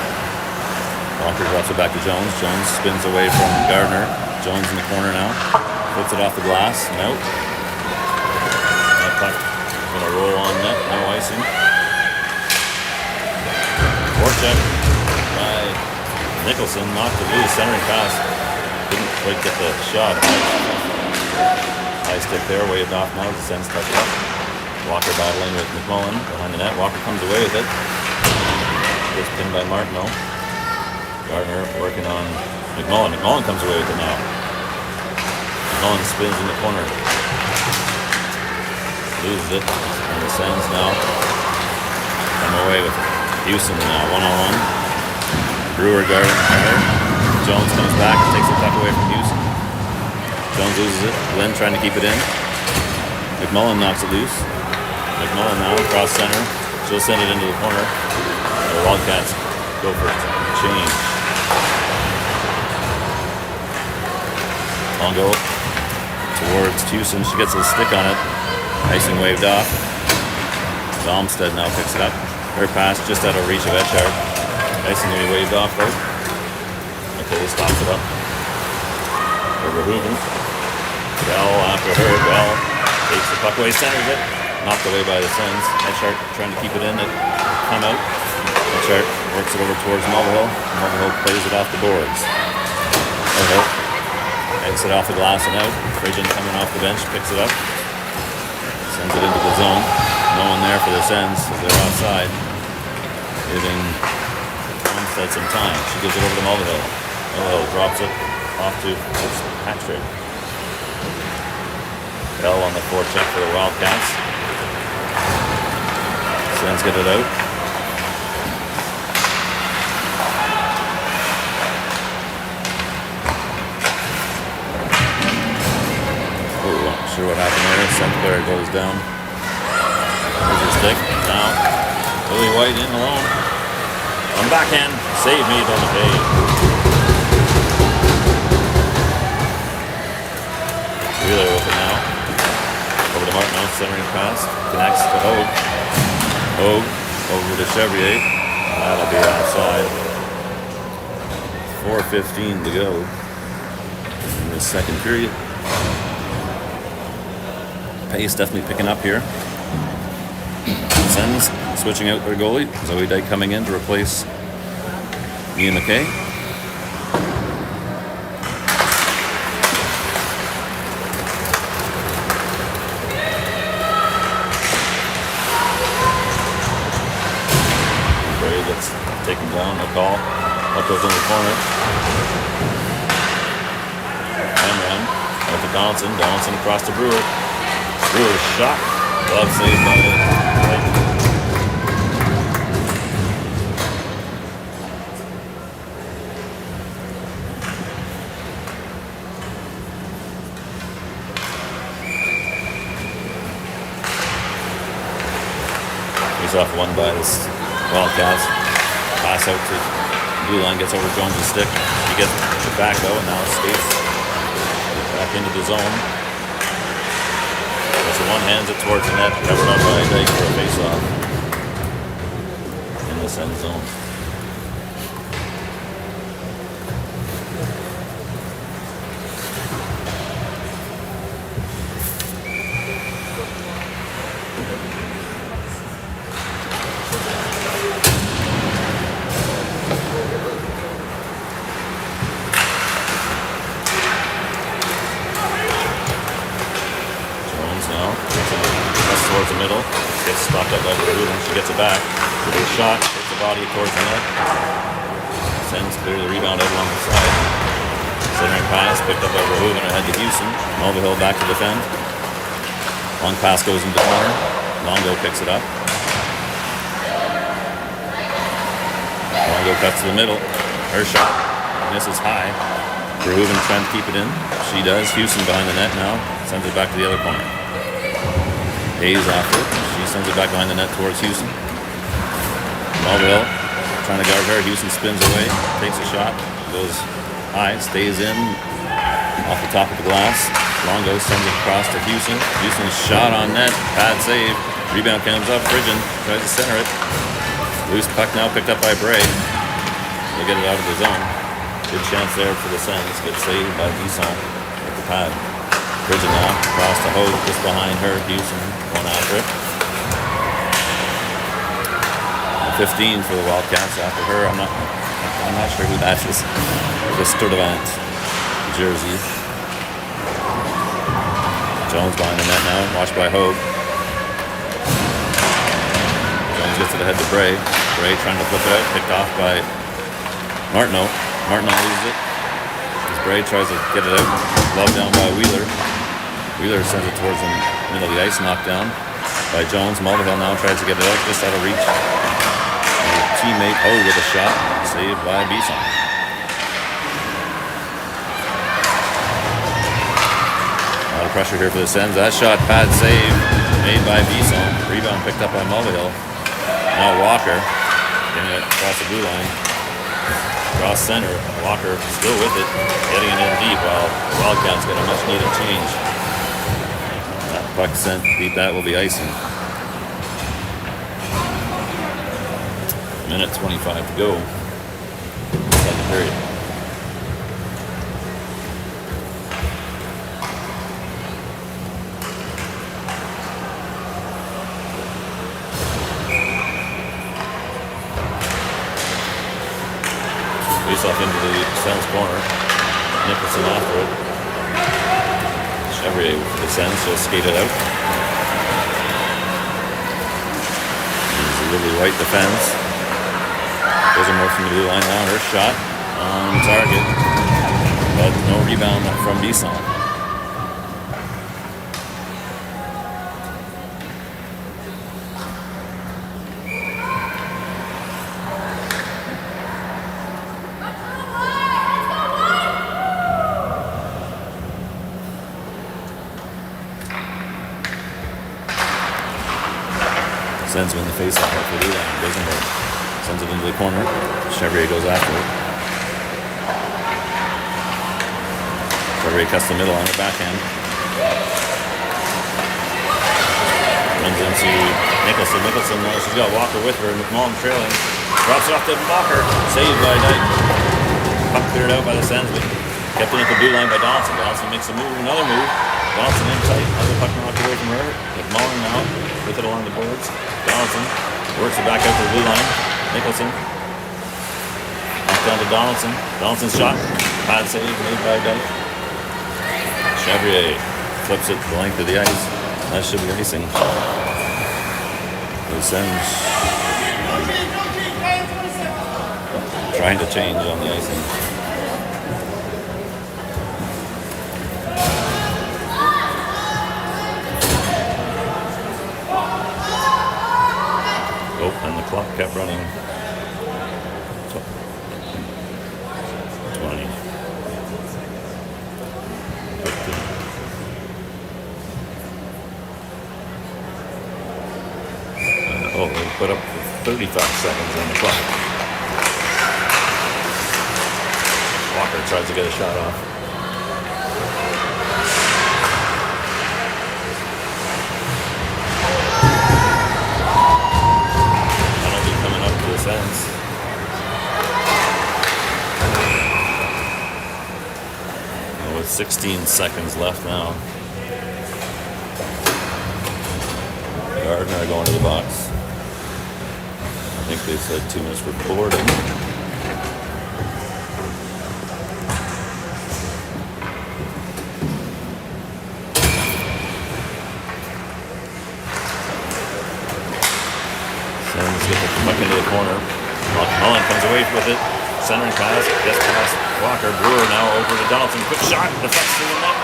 Walker drops it back to Jones. Jones spins away from Gardner. Jones in the corner now. Flips it off the glass. Nope. That puck Gonna roll on net, no icing. Forecheck by Nicholson, knocked it loose, centering pass. Didn't quite get the shot. High stick there, waved off now, the Sens touch it up. Walker battling with McMullin behind the net. Walker comes away with it. Gets pinned by Martineau. Gardner working on McMullin. McMullin comes away with it now. McMullin spins in the corner. Loses it. And the Sens now come away with it. Houston now, one-on-one. Brewer guarding there. Jones comes back and takes the puck away from Houston. Jones loses it. Glenn trying to keep it in. McMullin knocks it loose. McMullin now across center. She'll send it into the corner. The Wildcats go for it. Change. Long goal towards Houston. She gets a stick on it. Icing waved off. Domstead now picks it up. Her pass just out of reach of Etchart. Icing will be waved off though. Okay, stops it up. Over Hooven. Bell after her. Bell takes the puck away, centers it. Knocked away by the Sens. Etchart trying to keep it in. It come out. Etchart works it over towards Mulvihill. Mulvihill plays it off the boards. Mulvihill takes it off the glass and out. Frigin coming off the bench, picks it up. Sends it into the zone. No one there for the Sens as they're outside. Giving Armstead some time. She gives it over to Mulvihill. Mulvihill drops it off to Patrick. Bell on the forecheck for the Wildcats. Sens get it out. Oh, not sure what happened there. St. Clair goes down. There's a stick. Now, Billy White in alone. On backhand. Save me, don't pay. Wheeler with it now. Over to Martineau, centering pass. Connects to Hogue. Hogue over to Chevrier. That'll be outside. 4:15 to go in the second period. Pace definitely picking up here. Sens switching out their goalie. Zoe Dyke coming in to replace Ian McKay. Bray gets taken down, no call. Up goes in the corner. Cameron out to Donaldson. Donaldson across to Brewer. Brewer's shot. Glove saved by Dyke. Off one by the Wildcats. Pass out to blue line, gets over Jones' stick. He gets it back though, and now skates back into the zone. So one hands it towards the net, covered up by Dyke for a face-off in the Sens zone. Towards the middle, gets stopped up by Rubin. She gets it back with her shot, takes the body towards the net. Sends clear the rebound out along the side. Centering pass picked up by Rubin ahead to Houston. Mulvihill back to defend. Long pass goes into the corner. Longo picks it up. Longo cuts to the middle. Her shot misses high. Verhoeven trying to keep it in. She does. Houston behind the net now. Sends it back to the other corner. Hayes after it. She sends it back behind the net towards Houston. Mulvihill trying to guard her. Houston spins away, takes a shot, goes high, stays in off the top of the glass. Longo sends it across to Houston. Houston's shot on net, bad save. Rebound comes up. Frigin tries to center it. Loose puck now picked up by Bray. They'll get it out of the zone. Good chance there for the Sens. Good save by Bisson with the pad. Frigin now across to Hogue, just behind her. Houston going after it. 15 for the Wildcats. After her, I'm not sure who that is. The Studevant jersey. Jones behind the net now, watched by Hogue. Jones gets it ahead to Bray. Bray trying to flip it out, picked off by Martineau. Martineau loses it. As Bray tries to get it out, glove down by Wheeler. Wheeler sends it towards the middle of the ice, knocked down by Jones. Mulvihill now tries to get it out, just out of reach. And his teammate Hogue with a shot, saved by Bisson. Pressure here for the Sens. That shot, pad save made by Bisson. Rebound picked up by Mulvihill. Now Walker getting it across the blue line. Cross center. Walker still with it, getting it in deep while the Wildcats get a much needed change. That puck sent beat that will be icing. Minute 25 to go. Second period. Off into the Sens corner. Nicholson after it. Chevrier for the Sens just skated out. There's a Lily White defense. Goes more from the blue line now. Her shot on target, but no rebound from Bisson. Sends him in the face-off for the line. Rosenberg sends it into the corner. Chevrier goes after it. Chevrier cuts the middle on the backhand. Runs into Nicholson. Nicholson, she's got Walker with her. McMullin trailing. Drops it off to Walker. Saved by Dyke. Puck cleared out by the Sens. Kept it at the blue line by Donaldson. Donaldson makes a move. Another move. Donaldson in tight. Another puck knocked away from her. McMullin now with it along the boards. Donaldson works it back out to the blue line. Nicholson. Back down to Donaldson. Donaldson's shot. Pad save made by Dyke. Chevrier flips it the length of the ice. That should be icing. The Sens trying to change on the icing. And the clock kept running. 20. They put up 35 seconds on the clock. Walker tries to get a shot off. Sens. With 16 seconds left now. Gardner going to the box. I think they said 2 minutes for boarding. Sens get the puck into the corner. McMullin comes away with it. Centering pass. Gets past Walker. Brewer now over to Donaldson. Quick shot. Deflects to the net.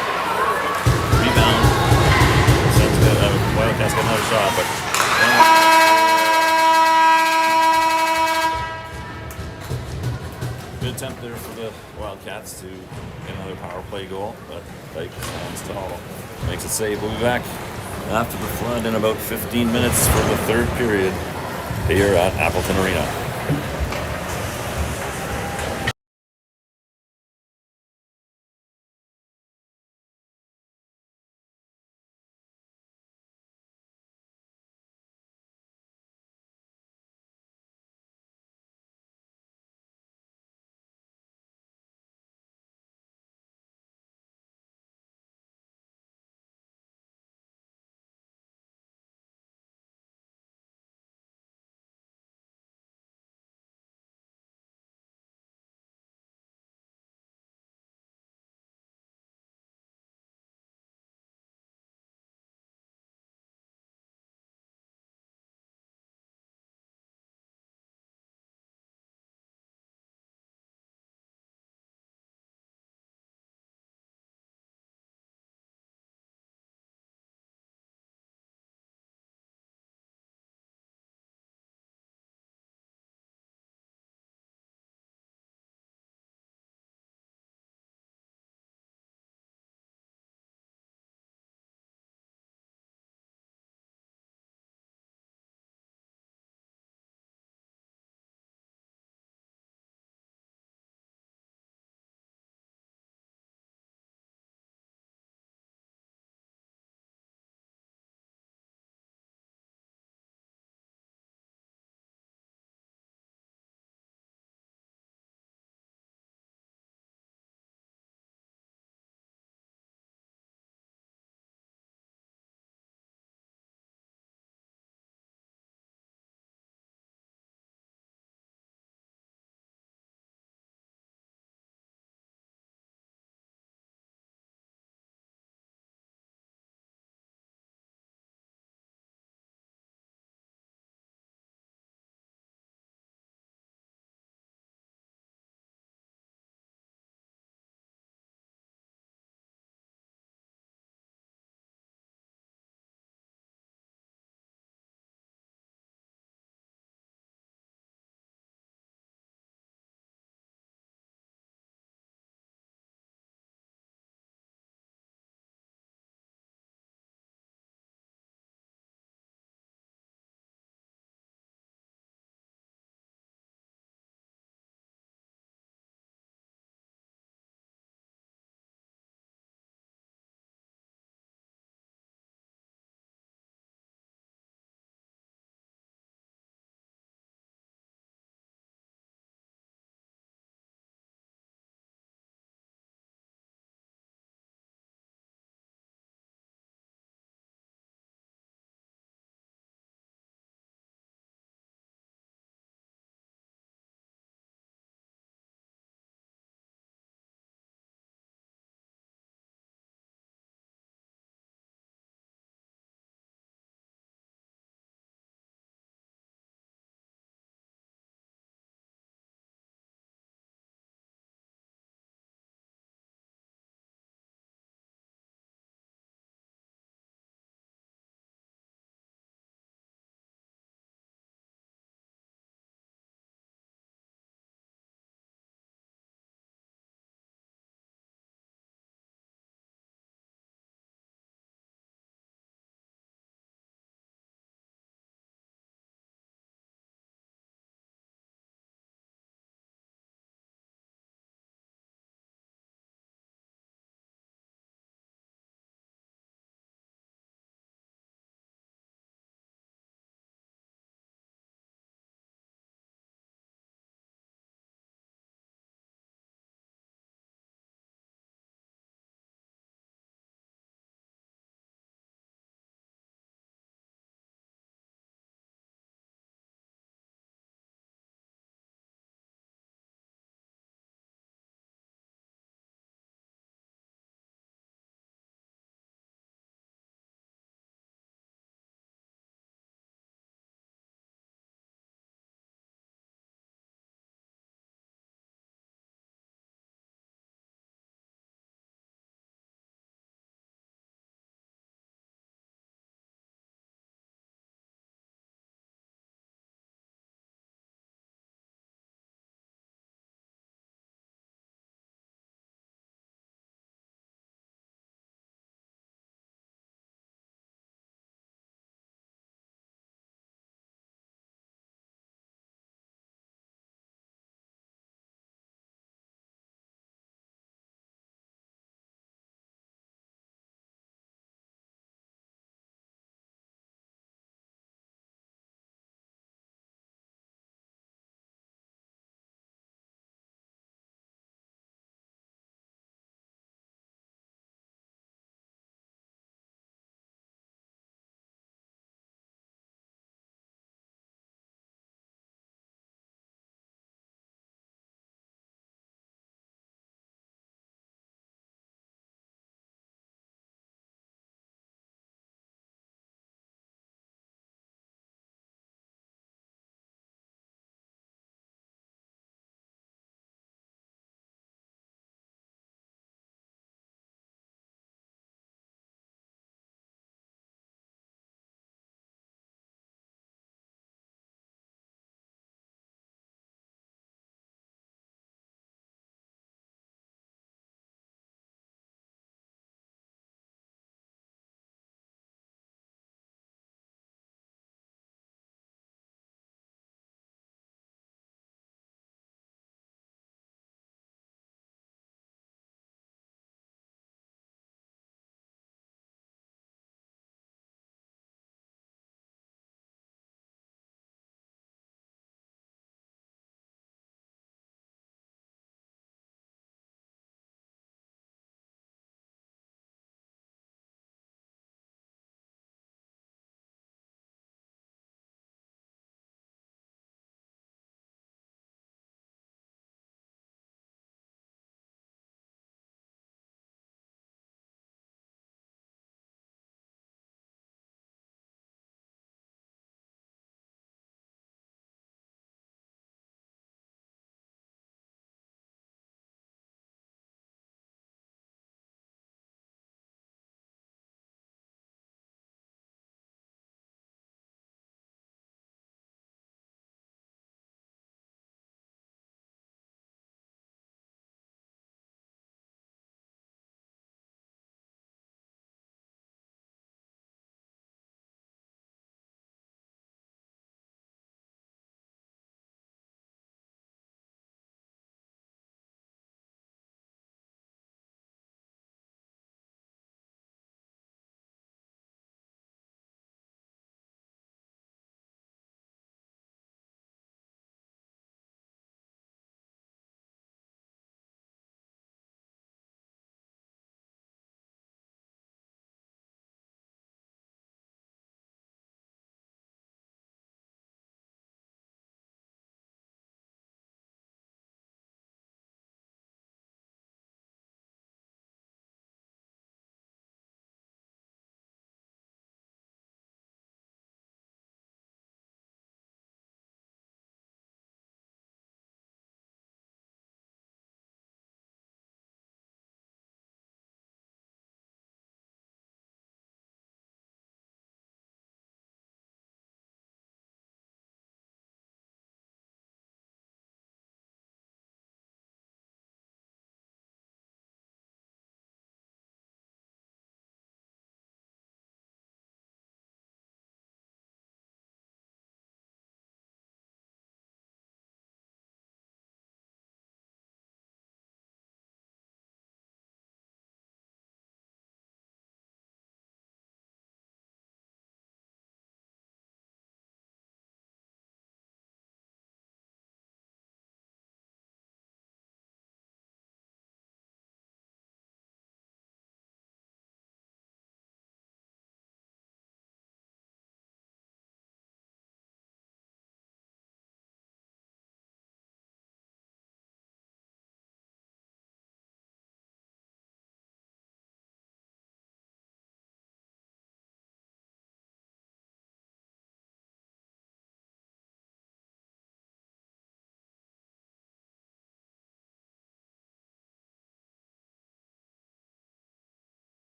Rebound. Sens got Wildcats got another shot, but good attempt there for the Wildcats to get another power play goal, but Dyke stands tall. Makes it save. We'll be back after the flood in about 15 minutes for the third period here at Appleton Arena.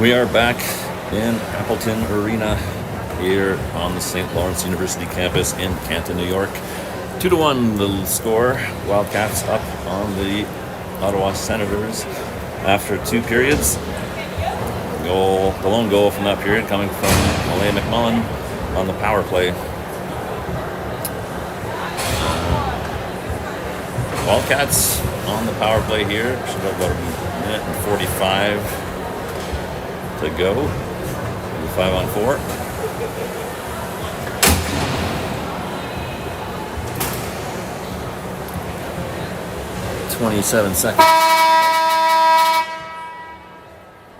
We are back in Appleton Arena here on the St. Lawrence University campus in Canton, New York. 2-1 the score. Wildcats up on the Ottawa Senators after 2 periods. The lone goal from that period coming from McMullin on the power play. Wildcats on the power play here. Should have about a minute and 45 to go. 5-on-4. "27 seconds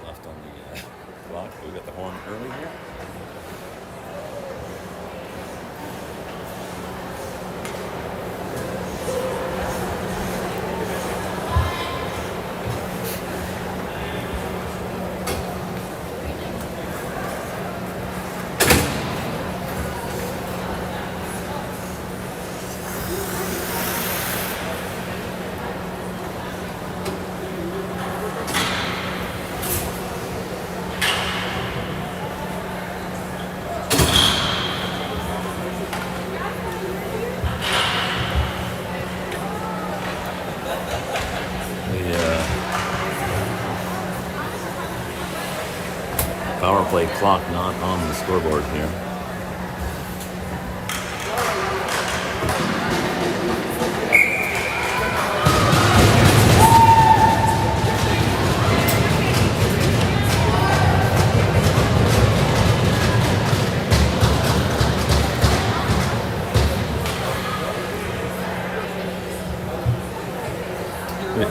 left on the clock. We got the horn early here. Power play clock not on the scoreboard here. Wait,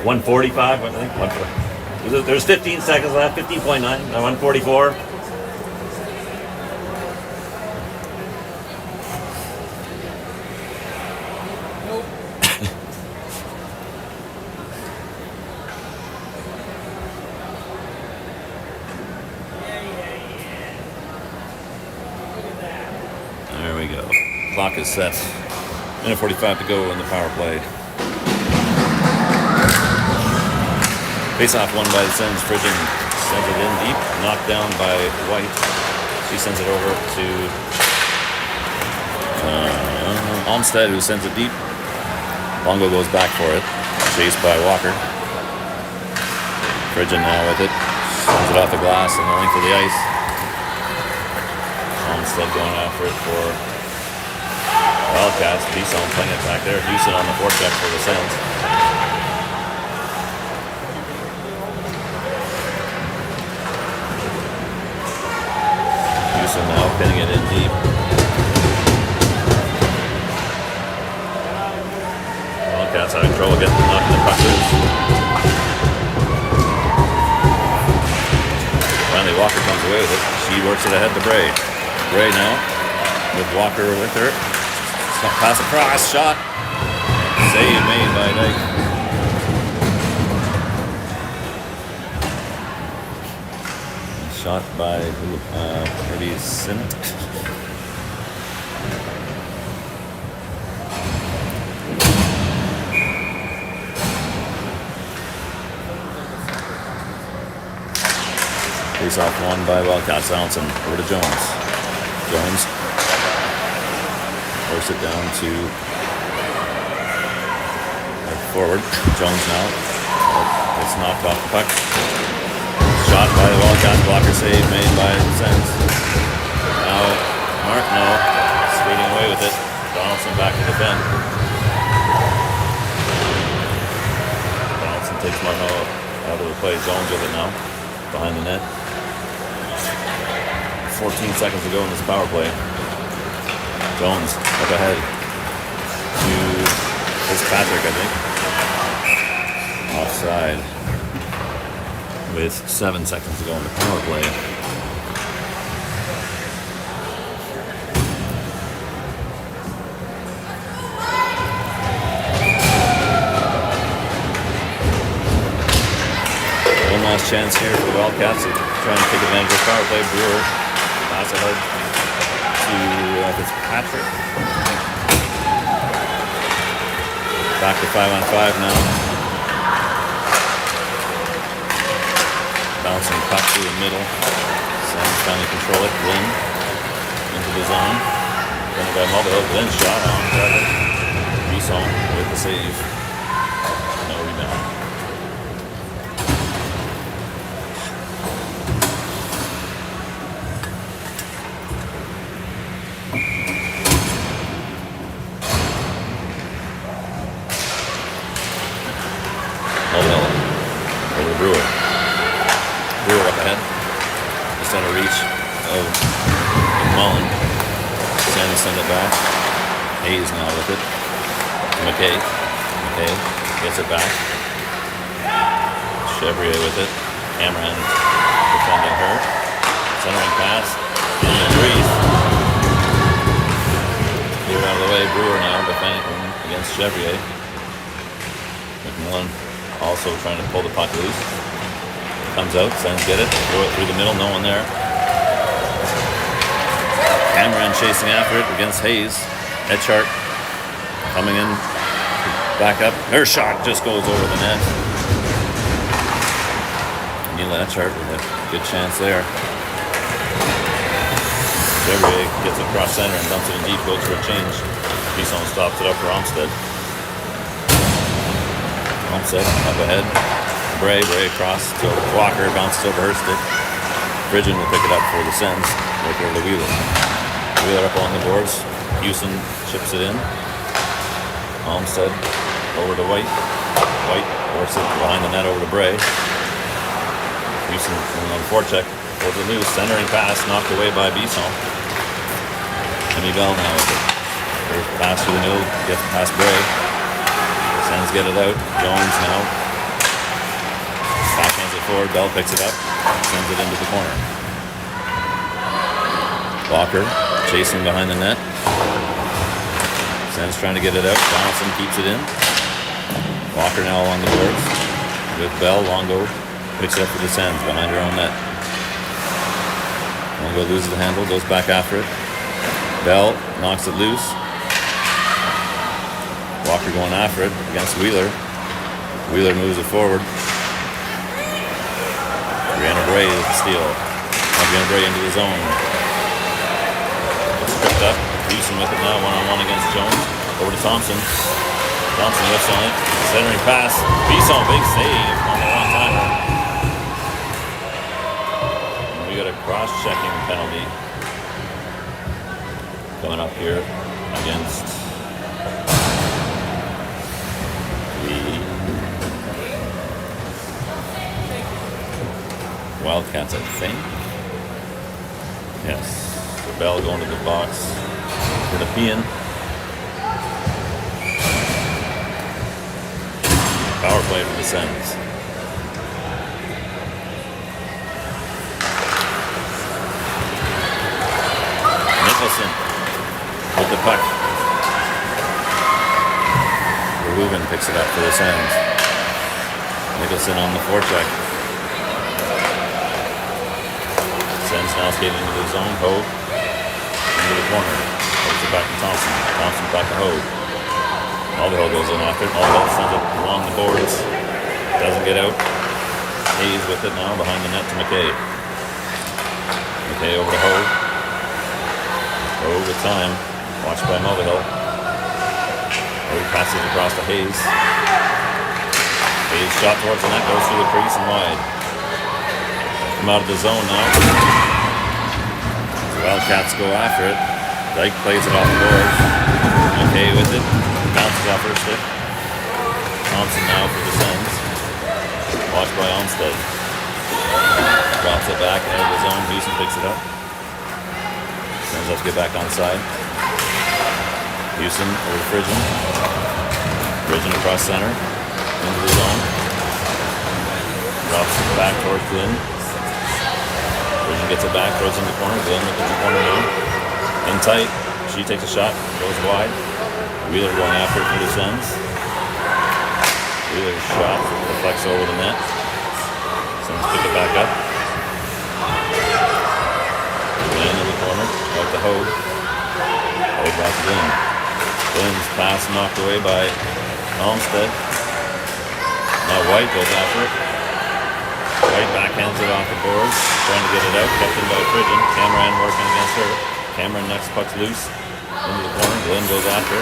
145, I think. 140. There's 15 seconds left, 15.9, 144. There we go. Clock is set. Minute 45 to go in the power play. Face-off won by the Sens. Friggen sends it in deep. Knocked down by White. She sends it over to Olmstead, who sends it deep. Longo goes back for it. Chased by Walker. Friggen now with it. Sends it off the glass and the length of the ice. Olmstead going after it for Wildcats. Bisson playing it back there. Houston on the forecheck for the Sens. Now pinning it in deep. Wildcats having trouble getting knocking the puck loose. Finally Walker comes away with it. She works it ahead to Bray. Bray now with Walker with her. Pass across, shot. Save made by Dyke. Shot by maybe Synott. Face off won by Wildcats. Donaldson over to Jones. Jones force it down to forward. Jones now. It's knocked off the puck. Shot by the Wildcats, blocker save made by the Sens. Now Martineau skating away with it. Donaldson back to defend. Donaldson takes Martineau out of the play. Jones with it now, behind the net. 14 seconds to go in this power play. Jones up ahead to Fitzpatrick, I think. Offside. With 7 seconds to go in the power play. One last chance here for the Wildcats to try and take advantage of the power play. Brewer pass ahead to Fitzpatrick. Back to 5-on-5 now. Donaldson puck through the middle. Sens trying to control it. Lynn into the zone. Then by Mulvihill. Then shot on target. Bisson with the save. No rebound. Mulvihill over Brewer. Brewer up ahead. Just out of reach of McMullin. Send it back. Hayes now with it. McKay. McKay gets it back. Chevrier with it. Cameron defending her. Centering pass. And then Breeze. Clear out of the way. Brewer now defending against Chevrier. McMullin also trying to pull the puck loose. Comes out. Sens get it. Throw it through the middle. No one there. Cameron chasing after it against Hayes. Etchart coming in, back up. Her shot just goes over the net. Neil Etchart with a good chance there. Chevrier gets it across center and dumps it in deep, goes for a change. Bisson stops it up for Olmstead. Olmstead up ahead. Bray across to Walker, bounces over her stick. Bridgen will pick it up for the Sens. Right over to Wheeler. Wheeler up on the boards. Houston chips it in. Olmstead over to White. White works it behind the net over to Bray. Houston on forecheck. Goes it loose. Centering pass knocked away by Bisson. Jimmy Bell now with it. There's a pass through the middle. Gets past Bray. Sens get it out. Jones now. Backhands it forward. Bell picks it up. Sends it into the corner. Walker chasing behind the net. Sens trying to get it out. Donaldson keeps it in. Walker now along the boards. With Bell, Longo picks it up for the Sens behind her own net. Longo loses the handle, goes back after it. Bell knocks it loose. Walker going after it against Wheeler. Wheeler moves it forward. Brianna Bray is the steal. Brianna Bray into the zone. Stripped up. Houston with it now, one-on-one against Jones. Over to Thompson. Thompson lifts on it. Centering pass. Bisson, big save on the one-timer. And we got a cross-checking penalty coming up here against the Wildcats, I think. Yes. The Bell going to the box for Nepean. Power play for the Sens. Nicholson with the puck. Verhoeven picks it up for the Sens. Nicholson on the forecheck. Sens now skating into the zone. Hogue into the corner. Takes it back to Thompson. Thompson back to Hogue. Mulvihill goes in after it. Mulvihill sends it along the boards. Doesn't get out. Hayes with it now behind the net to McKay. McKay over to Hogue. Hogue with time. Watched by Mulvihill. Hogue passes across to Hayes. Hayes shot towards the net. Goes through the crease and wide. Come out of the zone now. The Wildcats go after it. Dyke plays it off the board. McKay with it. Bounces off her stick. Thompson now for the Sens. Watched by Olmstead. Drops it back out of the zone. Houston picks it up. Sens have to get back on side. Houston over to Bridgen. Bridgen across center. Into the zone. Drops it back towards Glenn. Bridgen gets it back. Throws it in the corner. Glenn looking in the corner now. In tight. She takes a shot. Goes wide. Wheeler going after it for the Sens. Wheeler's shot reflects over the net. Sens pick it back up. Glenn in the corner, out to Hogue. Hogue back to Glenn. Glenn's pass knocked away by Olmstead. Now White goes after it. White backhands it off the boards, trying to get it out, kept in by Pridgeon. Cameron working against her. Cameron next puck's loose into the corner. Glenn goes after,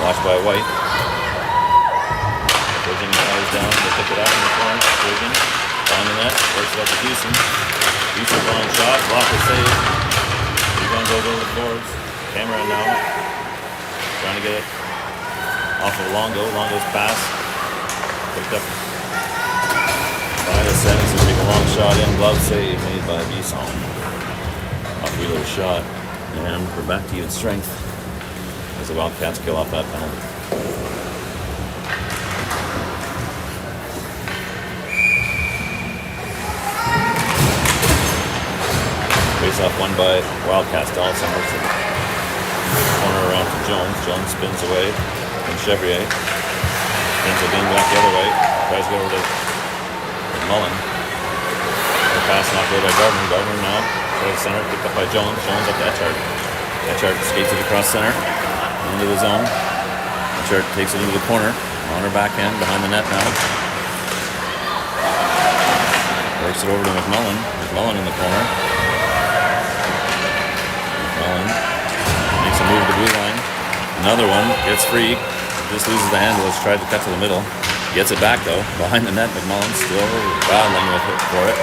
watched by White. Pridgeon flies down to pick it up in the corner. Pridgeon on the net, works it up to Houston. Houston's long shot, block the save. Rebound goes over the boards. Cameron now trying to get it off of Longo. Longo's pass picked up by the Sens to take a long shot in. Glove save made by Bisson. Off Wheeler's shot. And we're back to even strength as the Wildcats kill off that penalty. Face off won by Wildcats. Donaldson works it. Corner around to Jones. Jones spins away from Chevrier. Spins again back the other way. Tries to go over to McMullin. The pass knocked away by Gardner. Gardner now tries to center. Picked up by Jones. Jones up to Etchart. Etchart skates it across center. Into the zone. Etchart takes it into the corner. On her backhand. Behind the net now. Works it over to McMullin. McMullin in the corner. Makes a move to the blue line. Another one gets free. Just loses the handle. Has tried to cut to the middle. Gets it back though. Behind the net, McMullin still battling with it for it.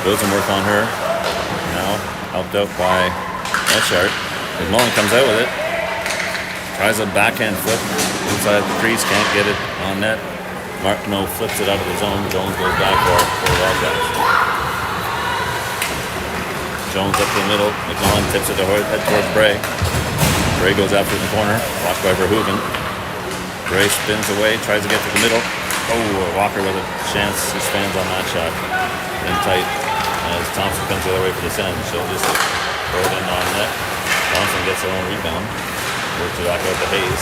Goes and work on her. Now helped out by Etchart. McMullin comes out with it. Tries a backhand flip inside the crease. Can't get it on net. Martineau flips it out of the zone. Jones goes back for the Wildcats. Jones up to the middle. McMullin tips it to head towards Bray. Bray goes after in the corner. Blocked by Verhoeven. Bray spins away, tries to get to the middle. Oh, Walker with a chance. He stands on that shot. In tight. As Thompson comes the other way for the Sens. She'll just throw it in on net. Thompson gets her own rebound. Works it back out to Hayes.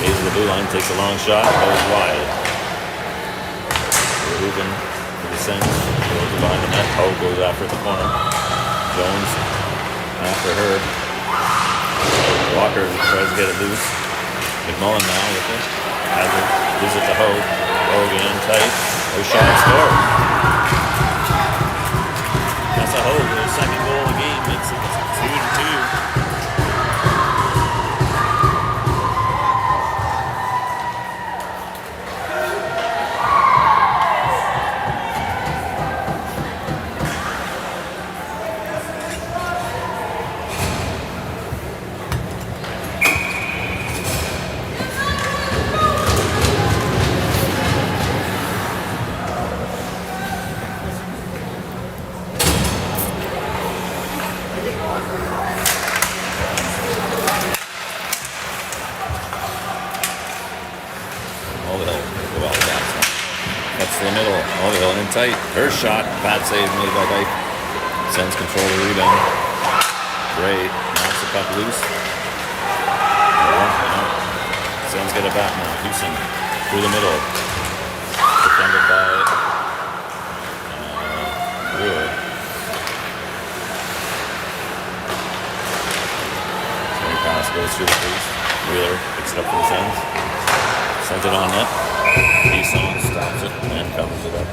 Hayes of the blue line takes a long shot. Goes wide. Verhoeven for the Sens. Goes behind the net. Oh, goes after the corner. Jones after her. Walker tries to get it loose. McMullin now with it. Has it. Gives it to Hogue. Hogue in tight. No shot scored. That's a Hogue. The second goal of the game makes it 2-2. Tight. Her shot. Bad save made by Dyke. Sens control the rebound. Bray knocks the puck loose. Sens get it back now. Houston through the middle. Defended by Brewer. Swing pass goes through the crease. Wheeler picks it up for the Sens. Sends it on net. Bisson stops it and covers it up.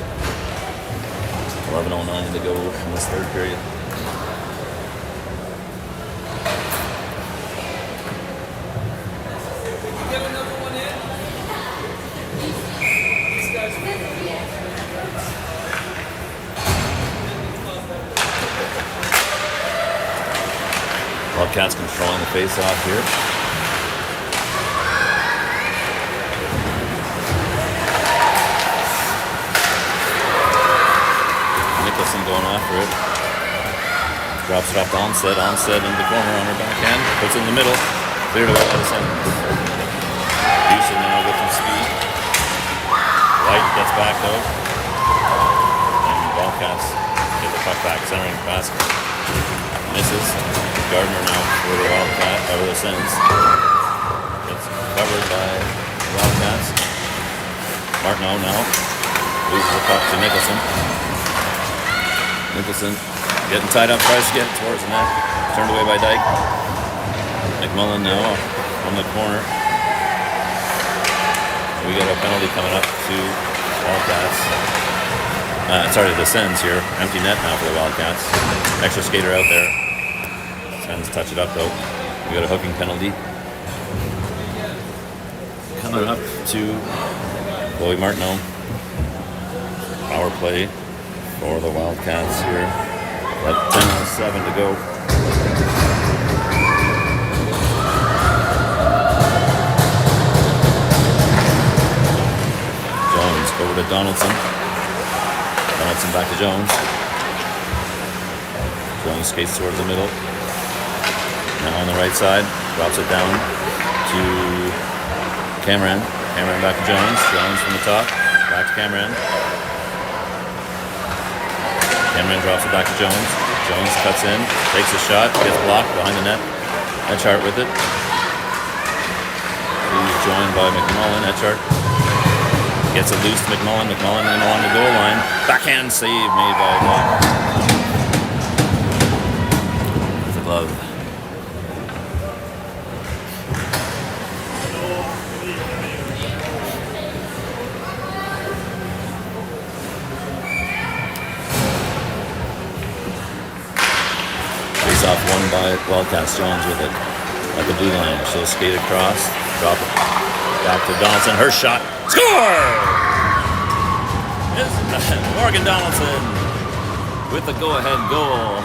11:09 to go in this third period. Wildcats controlling the face-off here. Going after it. Drops it off to Onstead. Onstead into the corner on her backhand. Puts it in the middle. Cleared away by the Sens. Houston now with some speed. White gets back though. And Wildcats get the puck back. Centering basket. Misses. Gardner now for the Wildcat over the Sens. Gets covered by the Wildcats. Martineau now loses the puck to Nicholson. Nicholson getting tied up, tries to get towards the net. Turned away by Dyke. McMullin now on the corner. We got a penalty coming up to Wildcats. The Sens here. Empty net now for the Wildcats. Extra skater out there. Sens touch it up though. We got a hooking penalty. Coming up to Chloe Martineau. Power play for the Wildcats here. About 10:07 to go. Jones over to Donaldson. Donaldson back to Jones. Jones skates towards the middle. Now on the right side, drops it down to Cameron. Cameron back to Jones. Jones from the top, back to Cameron. Cameron drops it back to Jones. Jones cuts in, takes a shot, gets blocked behind the net. Etchart with it. He's joined by McMullin. Etchart gets it loose to McMullin. McMullin in along the goal line. Backhand save made by Block. With a glove. Off one by Wildcats. Jones with it at the blue line. She'll skate across, drop it back to Donaldson. Her shot, score! Morgan Donaldson with the go-ahead goal.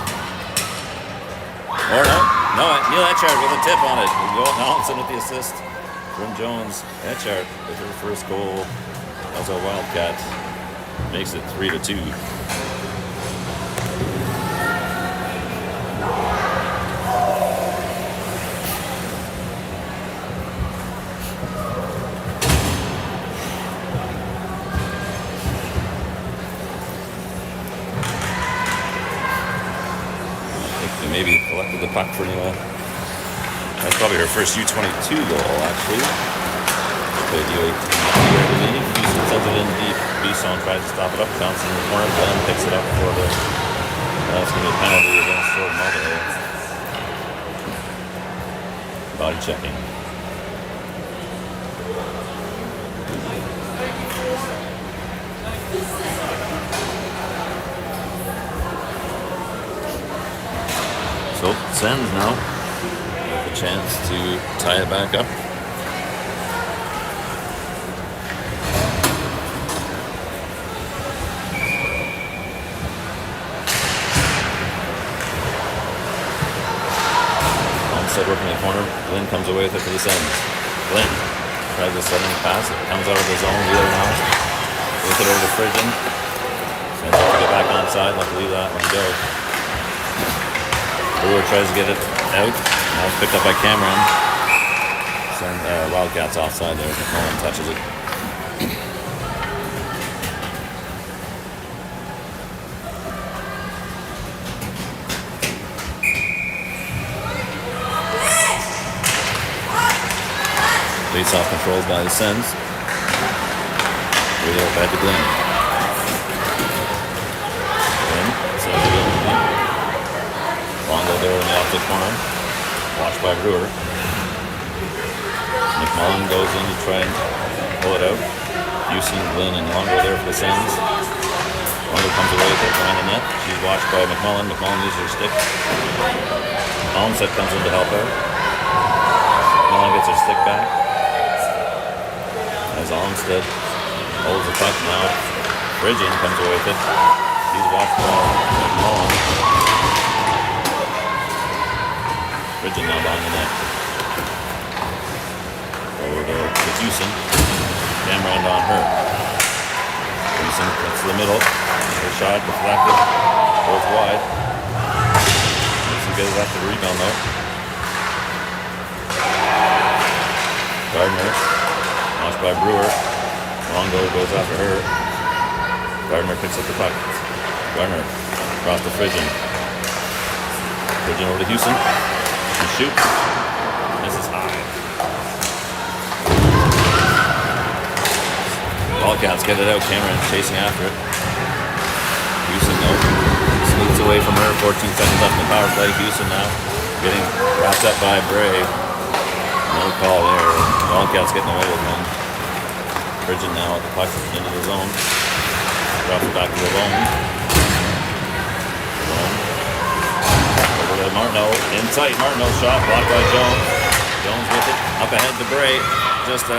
Or no, Neil Etchart with a tip on it. Donaldson with the assist from Jones. Etchart with her first goal as a Wildcat makes it 3-2. Maybe collected the puck for Neil. That's probably her first U22 goal, actually. Played U18 here, I believe. Houston sends it in deep. Bisson tries to stop it up. Bounces in the corner. Glenn picks it up for the. That's going to be a penalty against Mulvihill. Body checking. So, Sens now with a chance to tie it back up. Onside working in the corner. Glenn comes away with it for the Sens. Glenn tries a sudden pass. It comes out of the zone. Wheeler now with it over to Frigin. Sens have to get back onside. Luckily that one go. Brewer tries to get it out. Now it's picked up by Cameron. Send Wildcats offside there. McMullin touches it. Face-off controlled by the Sens. Wheeler back to Glenn. Glenn sends it in. Longo there in the opposite corner. Watched by Brewer. McMullin goes in to try and pull it out. Houston, Glenn, and Longo there for the Sens. Longo comes away with it behind the net. She's watched by McMullin. McMullin uses her stick. Olmstead comes in to help her. McMullin gets her stick back. As Olmstead holds the puck now. Frigin comes away with it. He's watched by McMullin. Frigin now behind the net. Over to Houston. Cameron on her. Houston gets to the middle. Her shot deflected. Goes wide. Houston gets it after the rebound though. Gardner. Launched by Brewer. Longo goes after her. Gardner picks up the puck. Gardner across to Frigin. Frigin over to Houston. She shoots. Misses high. Wildcats get it out. Cameron chasing after it. Houston though sneaks away from her. 14 seconds left in the power play. Houston now getting wrapped up by Bray. No call there. Wildcats getting away with one. Frigin now at the puck into the zone. Drops it back to Lavone. Over to Martineau. In sight. Martineau shot. Blocked by Jones. Jones with it. Up ahead to Bray. Just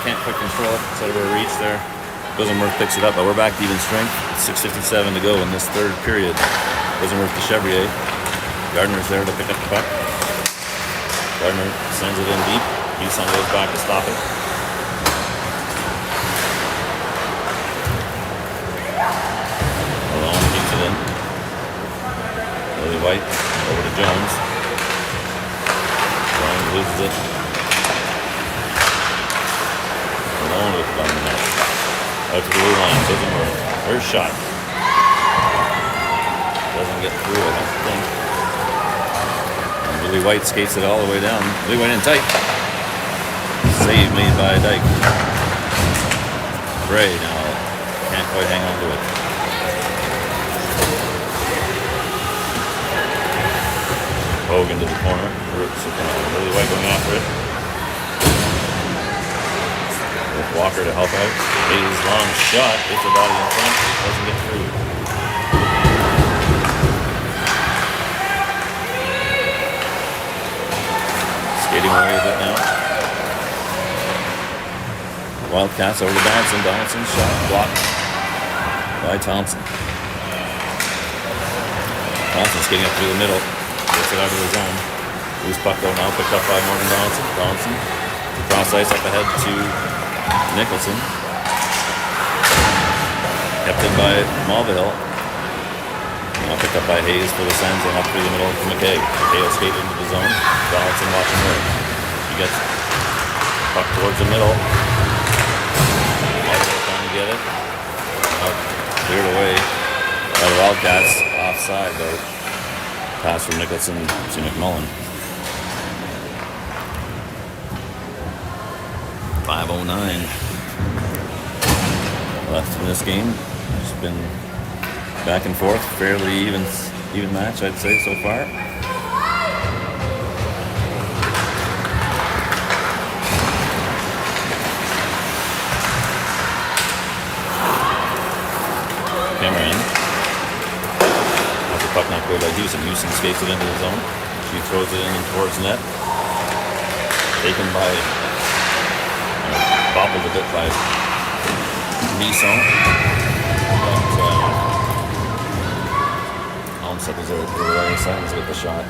can't quite control it. It's out of her reach there. Bismarck picks it up, but we're back to even strength. 6:57 to go in this third period. Bismarck to Chevrier. Gardner's there to pick up the puck. Gardner sends it in deep. Buisson goes back to stop it. Malone keeps it in. Lily White over to Jones. Jones loses it. Malone with it on the net. Out to the blue line. Doesn't work. Her shot. Doesn't get through, I don't think. And Lily White skates it all the way down. Lily White in tight. Save made by Dyke. Bray now can't quite hang on to it. Hogan to the corner. Lily White going after it. With Walker to help out. Hayes' long shot. Hits her body in front. Doesn't get through. Skating away with it now. Wildcats over to Donaldson. Donaldson shot blocked by Thompson. Thompson skating up through the middle. Gets it out of the zone. Loose puck though now picked up by Morgan Donaldson. Donaldson cross ice up ahead to Nicholson. Kept in by Mulvihill. Now picked up by Hayes for the Sens and up through the middle to McKay. McKay will skate into the zone. Donaldson watching her. He gets puck towards the middle. Mulvihill trying to get it. Cleared away by the Wildcats. Offside though. Pass from Nicholson to McMullin. 5:09 left in this game. It's been back and forth, fairly even match, I'd say, so far. Cameron. That's a puck knocked away by Houston. Houston skates it into the zone. She throws it in towards net. Taken by, bobbled a bit by Bisson. But Onset was over to the right side with the shot.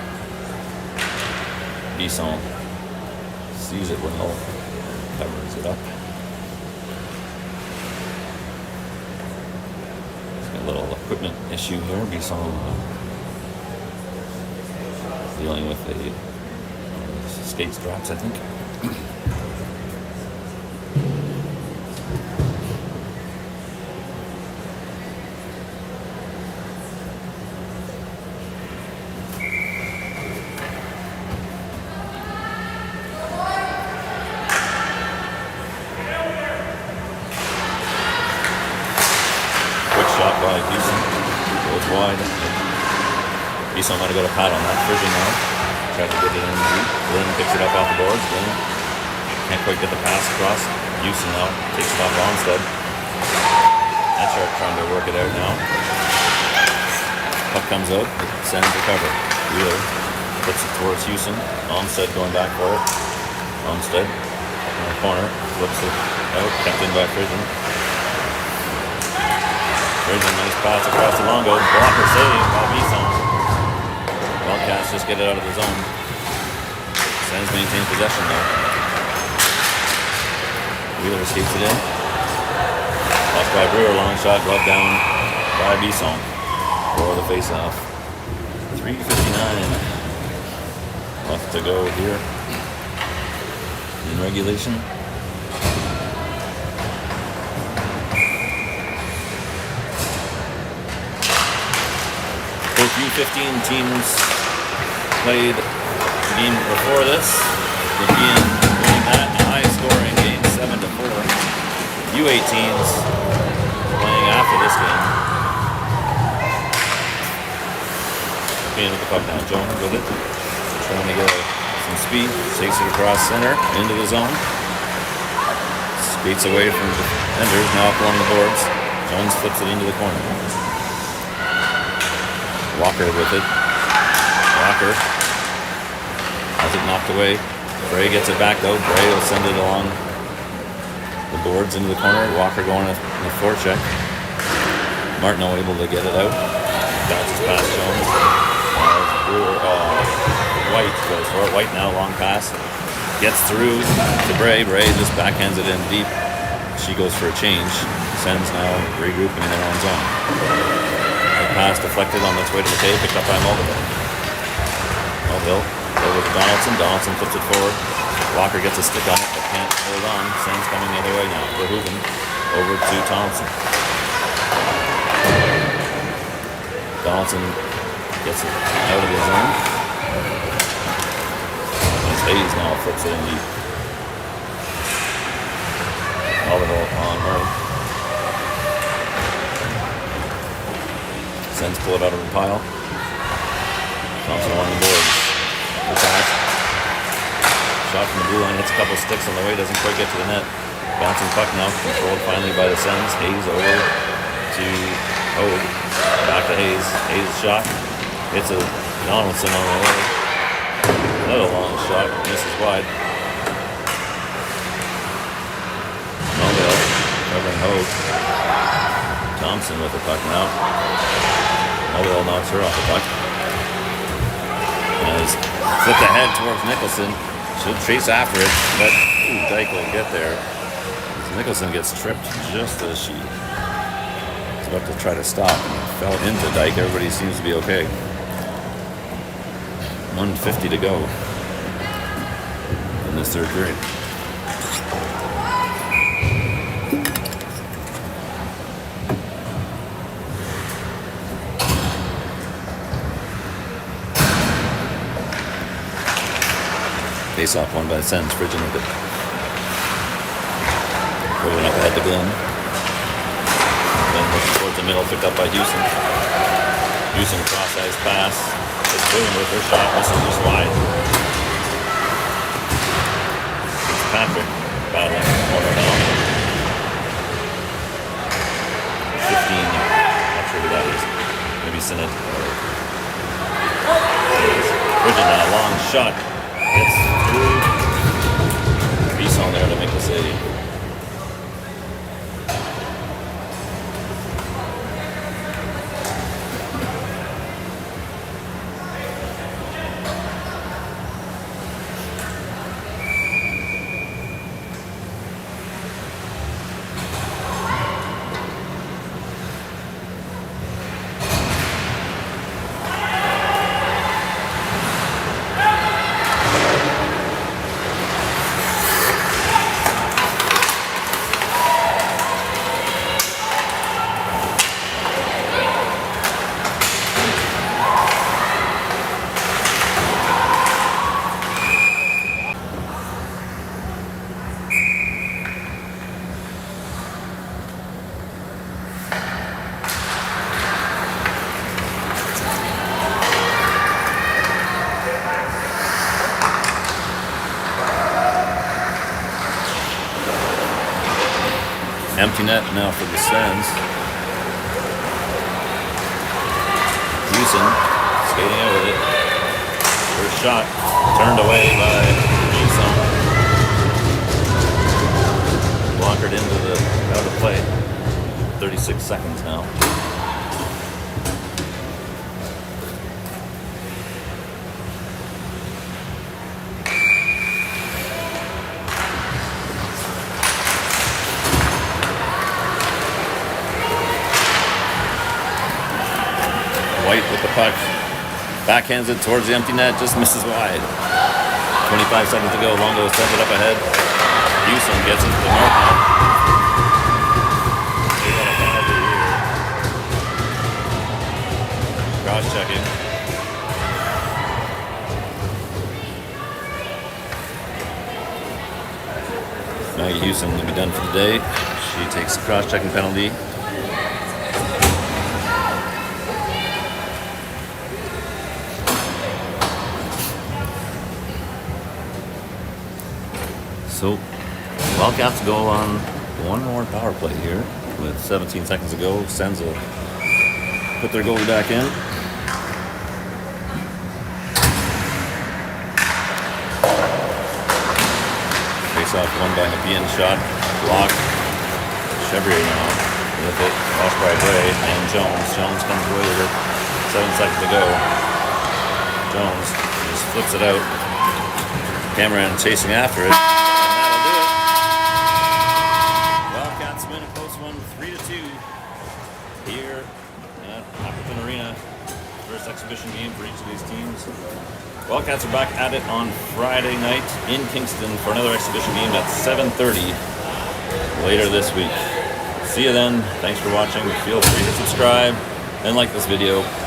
Bisson sees it well, covers it up. He's got a little equipment issue here. Bisson dealing with the skate straps, I think. By Houston, goes wide. Houston might have got a pat on that. Fridging now. Tried to get it in deep. Lynn picks it up off the boards. Lynn can't quite get the pass across. Houston now takes it off Onstead. Etchart trying to work it out now. Puck comes out. Sends the cover. Wheeler puts it towards Houston. Onstead going back for it. Onstead in the corner. Flips it out. Kept in by Fridgen. There's a nice pass across the Longo. Blocker save by Bisson. Wildcats just get it out of the zone. Sens maintain possession though. Wheeler skates it in. Lost by Brewer. Long shot. Glove down by Bisson for the face-off. 3:59 left to go here in regulation. 15 teams played the game before this. Nepean winning that in a high-scoring game, 7-4. U18s playing after this game. Nepean with the puck now. Jones with it, trying to get some speed. Takes it across center into the zone. Skates away from the defenders. Now up along the boards. Jones flips it into the corner. Walker with it. Walker has it knocked away. Bray gets it back though. Bray will send it along the boards into the corner. Walker going in the forecheck. Martineau able to get it out. Bounces past Jones. White goes for it. White now, long pass. Gets through to Bray. Bray just backhands it in deep. She goes for a change. Sens now regrouping in their own zone. The pass deflected on its way to the cave, picked up by Mulvihill. Mulvihill over to Donaldson. Donaldson puts it forward. Walker gets a stick on it, but can't hold on. Sens coming the other way now. Verhoeven over to Thompson. Donaldson gets it out of the zone. As Hayes now flips it in deep. Mulvihill on her. Sens pull it out of the pile. Thompson along the boards. Attack. Shot from the blue line, hits a couple sticks on the way, doesn't quite get to the net. Bouncing puck now, controlled finally by the Sens. Hayes over to Hogue. Back to Hayes. Hayes' shot. Hits a Donaldson on the way. Another long shot, misses wide. Mulvihill covering Hogue. Thompson with the puck now. Mulvihill knocks her off the puck. And he's flipped ahead towards Nicholson. She'll chase after it, but Dyke will get there. So Nicholson gets tripped just as she is about to try to stop. Fell into Dyke. Everybody seems to be okay. 1:50 to go in this third period. Face off one by the Sens. Frigid with it. Moving up ahead to Glenn. Glenn looks towards the middle, picked up by Houston. Houston cross-ice pass. It's Boone with her shot. Misses just wide. It's Patrick battling in the corner now. 15. Not sure who that is. Maybe Synott. Frigid now, long shot. Gets through. Reese on there to make the save. Empty net now for the Sens. Houston skating out with it. First shot turned away by Houston. Blockered into the out of play. 36 seconds now. White with the puck, backhands it towards the empty net, just misses wide. 25 seconds to go. Longo sends it up ahead. Houston gets it to the north now. They got a penalty here. Cross-checking. Maggie Houston will be done for the day. She takes the cross-checking penalty. So, Wildcats go on one more power play here. with 17 seconds to go. Sens will put their goalie back in. Face-off won by Nepean, shot blocked. Chevrier now with it, lost by Bray and Jones. Jones comes away with it. 7 seconds to go. Jones just flips it out. Cameron chasing after it. And that'll do it. Wildcats win a close one, 3-2 here at Appleton Arena. First exhibition game for each of these teams. Wildcats are back at it on Friday night in Kingston for another exhibition game at 7:30 later this week. See you then. Thanks for watching. Feel free to subscribe and like this video.